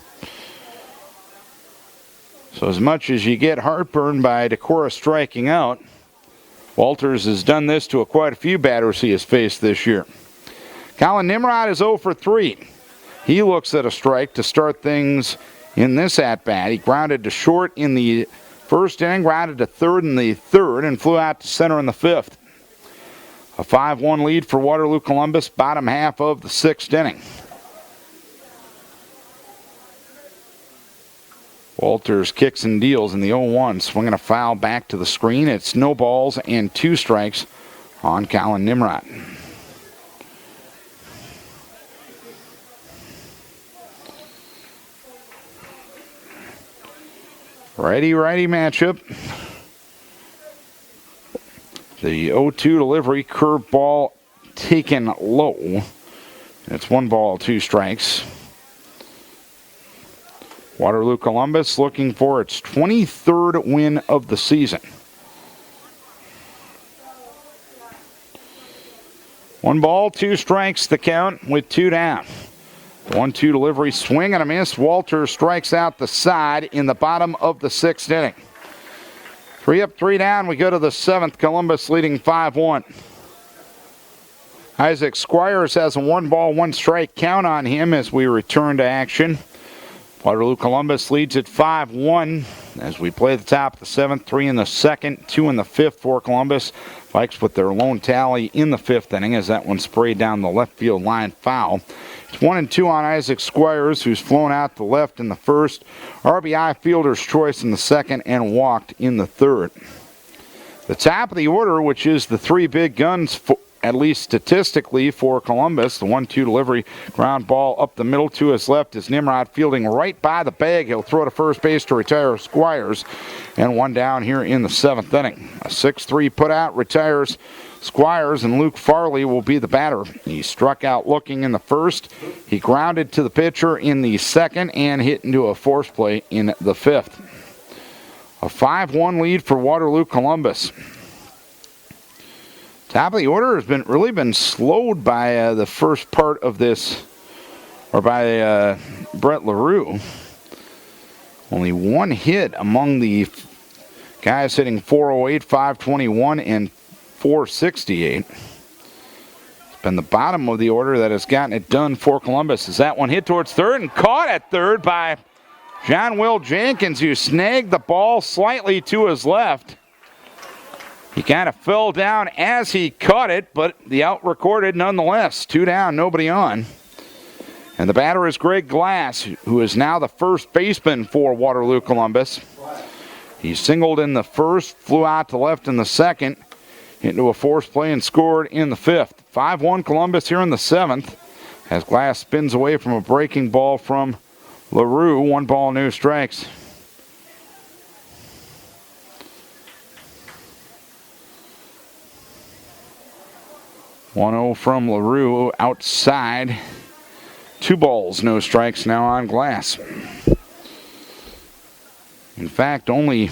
So as much as you get heartburn by Decorah striking out, Walters has done this to quite a few batters he has faced this year. Colin Nimrod is 0 for 3. He looks at a strike to start things in this at-bat. He grounded to short in the 1st inning, grounded to 3rd in the 3rd, and flew out to center in the 5th. A 5-1 lead for Waterloo Columbus, bottom half of the 6th inning. Walters kicks and deals in the 0-1, swinging a foul back to the screen. It's no balls and 2 strikes on Colin Nimrod. Righty-righty matchup. The 0-2 delivery, curveball taken low. It's 1 ball, 2 strikes. Waterloo Columbus looking for its 23rd win of the season. 1 ball, 2 strikes the count with 2 down. The 1-2 delivery, swing and a miss. Walters strikes out the side in the bottom of the 6th inning. 3 up, 3 down. We go to the 7th. Columbus leading 5-1. Isaac Squires has a 1 ball, 1 strike count on him as we return to action. Waterloo Columbus leads at 5-1 as we play the top of the 7th. 3 in the 2nd, 2 in the 5th for Columbus. Vikes with their lone tally in the 5th inning as that one sprayed down the left field line foul. It's 1-2 on Isaac Squires, who's flown out the left in the 1st. RBI fielder's choice in the 2nd and walked in the 3rd. The top of the order, which is the 3 big guns, at least statistically, for Columbus. The 1-2 delivery, ground ball up the middle to his left is Nimrod fielding right by the bag. He'll throw to first base to retire Squires. And 1 down here in the 7th inning. A 6-3 putout retires Squires, and Luke Farley will be the batter. He struck out looking in the 1st. He grounded to the pitcher in the 2nd and hit into a force play in the 5th. A 5-1 lead for Waterloo Columbus. Top of the order has really been slowed by the first part of this, or by Brett LaRue. Only 1 hit among the guys hitting .408, .521, and .468. It's been the bottom of the order that has gotten it done for Columbus. As that one hit towards 3rd and caught at 3rd by John Will Jenkins, who snagged the ball slightly to his left. He kind of fell down as he caught it, but the out recorded nonetheless. 2 down, nobody on. And the batter is Greg Glass, who is now the first baseman for Waterloo Columbus. He singled in the 1st, flew out to left in the 2nd, into a force play and scored in the 5th. 5-1 Columbus here in the 7th as Glass spins away from a breaking ball from LaRue. 1 ball, no strikes. 1-0 from LaRue outside. 2 balls, no strikes now on glass. In fact, only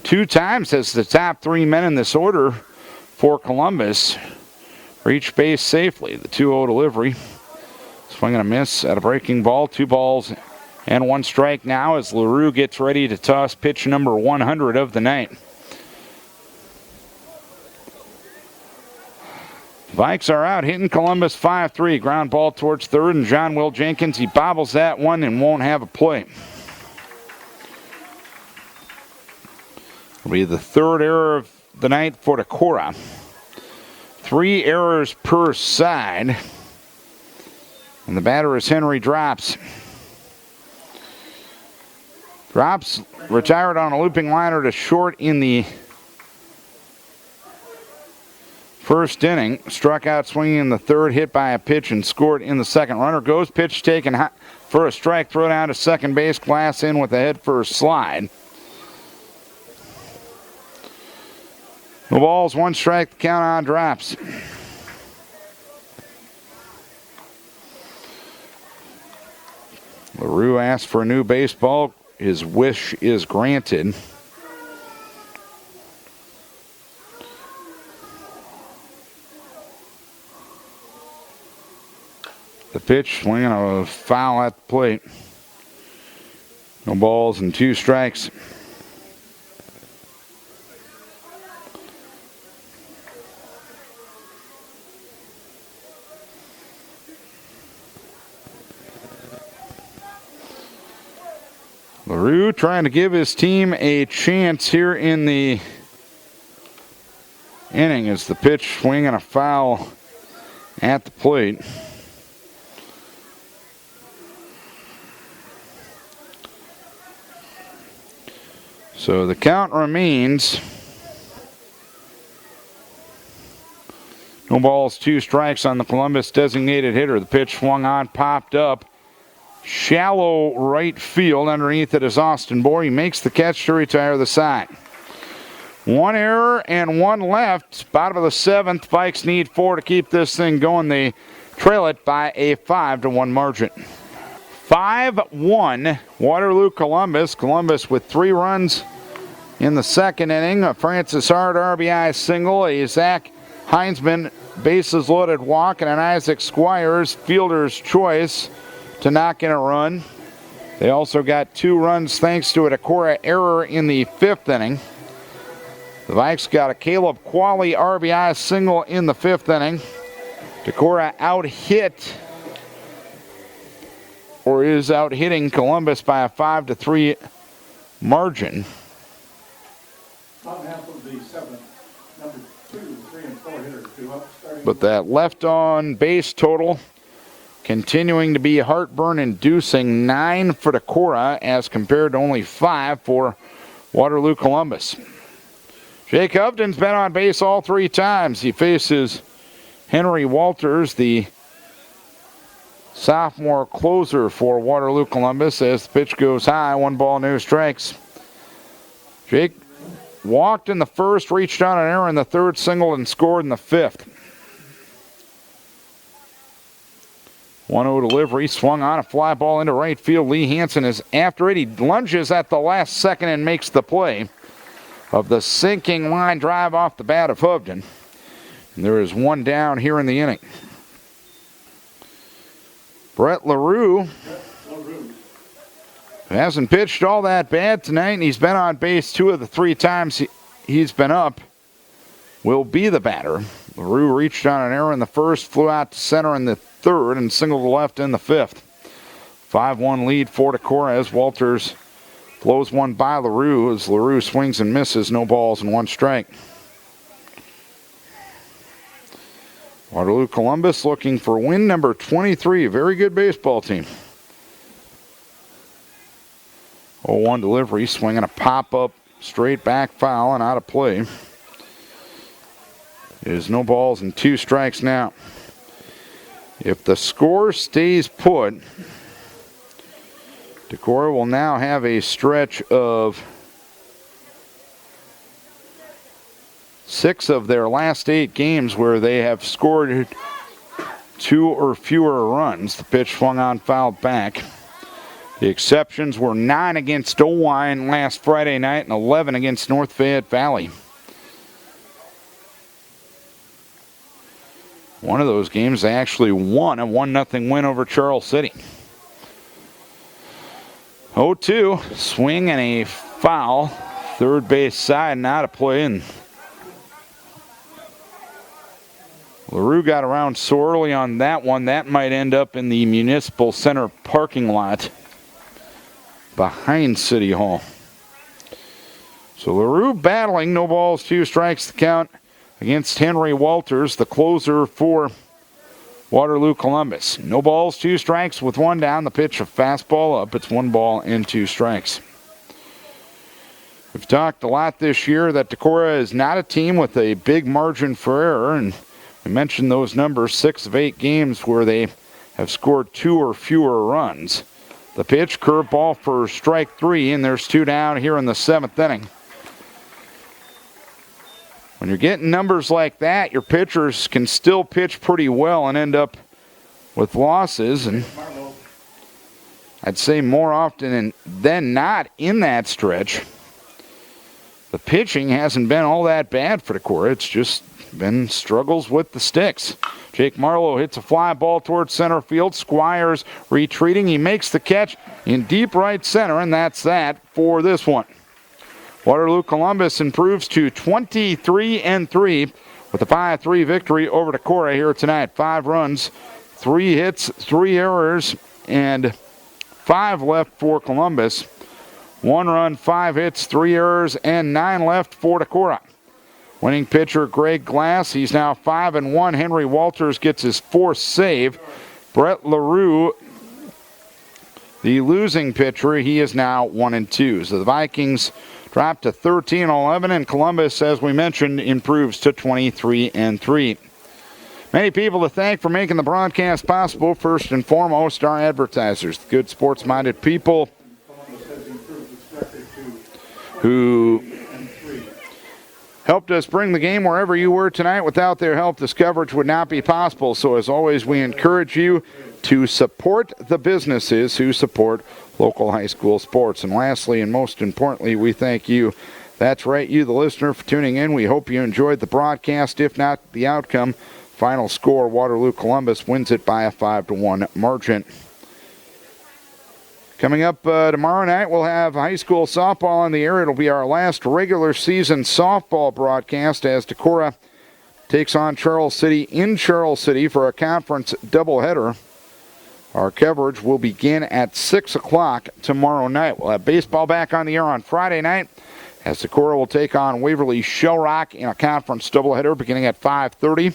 2 times has the top 3 men in this order for Columbus reached base safely. The 2-0 delivery. Swing and a miss at a breaking ball. 2 balls and 1 strike now as LaRue gets ready to toss pitch number 100 of the night. Vikes are out hitting Columbus 5-3. Ground ball towards third, and John Will Jenkins, he bobbles that one and won't have a play. It'll be the 3rd error of the night for Decorah. 3 errors per side. And the batter is Henry Drops. Drops retired on a looping liner to short in the first inning. Struck out swinging in the 3rd, hit by a pitch, and scored in the 2nd. Runner goes, pitch taken for a strike, throw down to second base. Glass in with a head first slide. No balls, 1 strike, the count on Drops. LaRue asked for a new baseball. His wish is granted. The pitch, swinging a foul at the plate. No balls and 2 strikes. LaRue trying to give his team a chance here in the inning as the pitch swinging a foul at the plate. So the count remains no balls, 2 strikes on the Columbus designated hitter. The pitch swung on, popped up. Shallow right field. Underneath it is Austin Bohr. He makes the catch to retire the side. 1 error and 1 left. Bottom of the 7th. Vikes need 4 to keep this thing going. They trail it by a 5-1 margin. 5-1 Waterloo Columbus. Columbus with 3 runs in the 2nd inning. A Francis Hart RBI single. A Zach Heinzman bases loaded walk, and an Isaac Squires fielder's choice to knock in a run. They also got 2 runs thanks to a Decorah error in the 5th inning. The Vikes got a Caleb Qualley RBI single in the 5th inning. Decorah out-hit, or is out-hitting Columbus by a 5-3 margin. Bottom half of the 7th, number 2, 3, and 4 hitters due up. But that left on base total continuing to be heartburn-inducing. 9 for Decorah as compared to only 5 for Waterloo Columbus. Jake Hovden's been on base all 3 times. He faces Henry Walters, the sophomore closer for Waterloo Columbus, as the pitch goes high. 1 ball, no strikes. Jake walked in the 1st, reached on an error in the 3rd, singled, and scored in the 5th. 1-0 delivery, swung on a fly ball into right field. Lee Hansen is after it. He lunges at the last second and makes the play of the sinking line drive off the bat of Hovden. And there is 1 down here in the inning. Brett LaRue hasn't pitched all that bad tonight, and he's been on base 2 of the 3 times he's been up. Will be the batter. LaRue reached on an error in the 1st, flew out to center in the 3rd, and singled to left in the 5th. 5-1 lead for Decorah as Walters blows one by LaRue as LaRue swings and misses. No balls and 1 strike. Waterloo Columbus looking for win number 23. Very good baseball team. 0-1 delivery, swinging a pop-up straight back foul and out of play. It is no balls and 2 strikes now. If the score stays put, Decorah will now have a stretch of 6 of their last 8 games where they have scored 2 or fewer runs. The pitch swung on, fouled back. The exceptions were 9 against Owine last Friday night and 11 against North Fayette Valley. One of those games they actually won, a 1-0 win over Charles City. 0-2, swing and a foul. Third base side, not a play in. LaRue got around so early on that one, that might end up in the Municipal Center parking lot behind City Hall. So LaRue battling, no balls, 2 strikes the count against Henry Walters, the closer for Waterloo Columbus. No balls, 2 strikes with 1 down. The pitch, a fastball up. It's 1 ball and 2 strikes. We've talked a lot this year that Decorah is not a team with a big margin for error, and we mentioned those numbers, 6 of 8 games where they have scored 2 or fewer runs. The pitch, curveball for strike 3, and there's 2 down here in the 7th inning. When you're getting numbers like that, your pitchers can still pitch pretty well and end up with losses. And I'd say more often than not in that stretch, the pitching hasn't been all that bad for Decorah. It's just been struggles with the sticks. Jake Marlowe hits a fly ball towards center field. Squires retreating. He makes the catch in deep right center, and that's that for this one. Waterloo Columbus improves to 23-3 with a 5-3 victory over Decorah here tonight. 5 runs, 3 hits, 3 errors, and 5 left for Columbus. 1 run, 5 hits, 3 errors, and 9 left for Decorah. Winning pitcher Greg Glass, he's now 5-1. Henry Walters gets his 4th save. Brett LaRue, the losing pitcher, he is now 1-2. So the Vikings drop to 13-11, and Columbus, as we mentioned, improves to 23-3. Many people to thank for making the broadcast possible. First and foremost, our advertisers, the good sports-minded people who helped us bring the game wherever you were tonight. Without their help, this coverage would not be possible. So as always, we encourage you to support the businesses who support local high school sports. And lastly, and most importantly, we thank you. That's right, you, the listener, for tuning in. We hope you enjoyed the broadcast. If not, the outcome. Final score, Waterloo Columbus wins it by a 5-1 margin. Coming up tomorrow night, we'll have high school softball on the air. It'll be our last regular season softball broadcast as Decorah takes on Charles City in Charles City for a conference doubleheader. Our coverage will begin at 6 o'clock tomorrow night. We'll have baseball back on the air on Friday night as Decorah will take on Waverly Shell Rock in a conference doubleheader beginning at 5:30.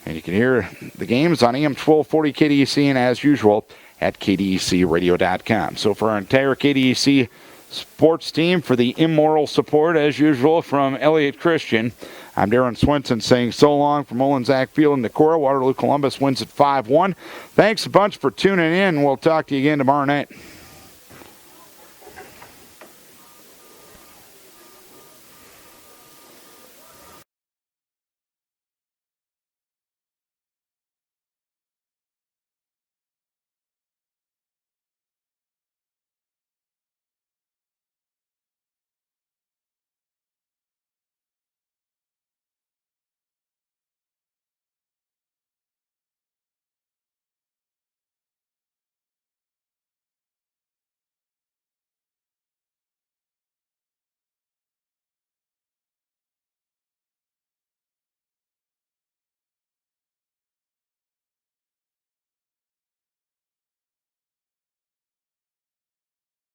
And you can hear the games on AM 1240 KDEC and as usual at KDECradio.com. So for our entire KDEC sports team, for the immoral support as usual from Elliott Christian, I'm Darren Swenson saying so long from Olensack Field in Decorah. Waterloo Columbus wins at 5-1. Thanks a bunch for tuning in. We'll talk to you again tomorrow night.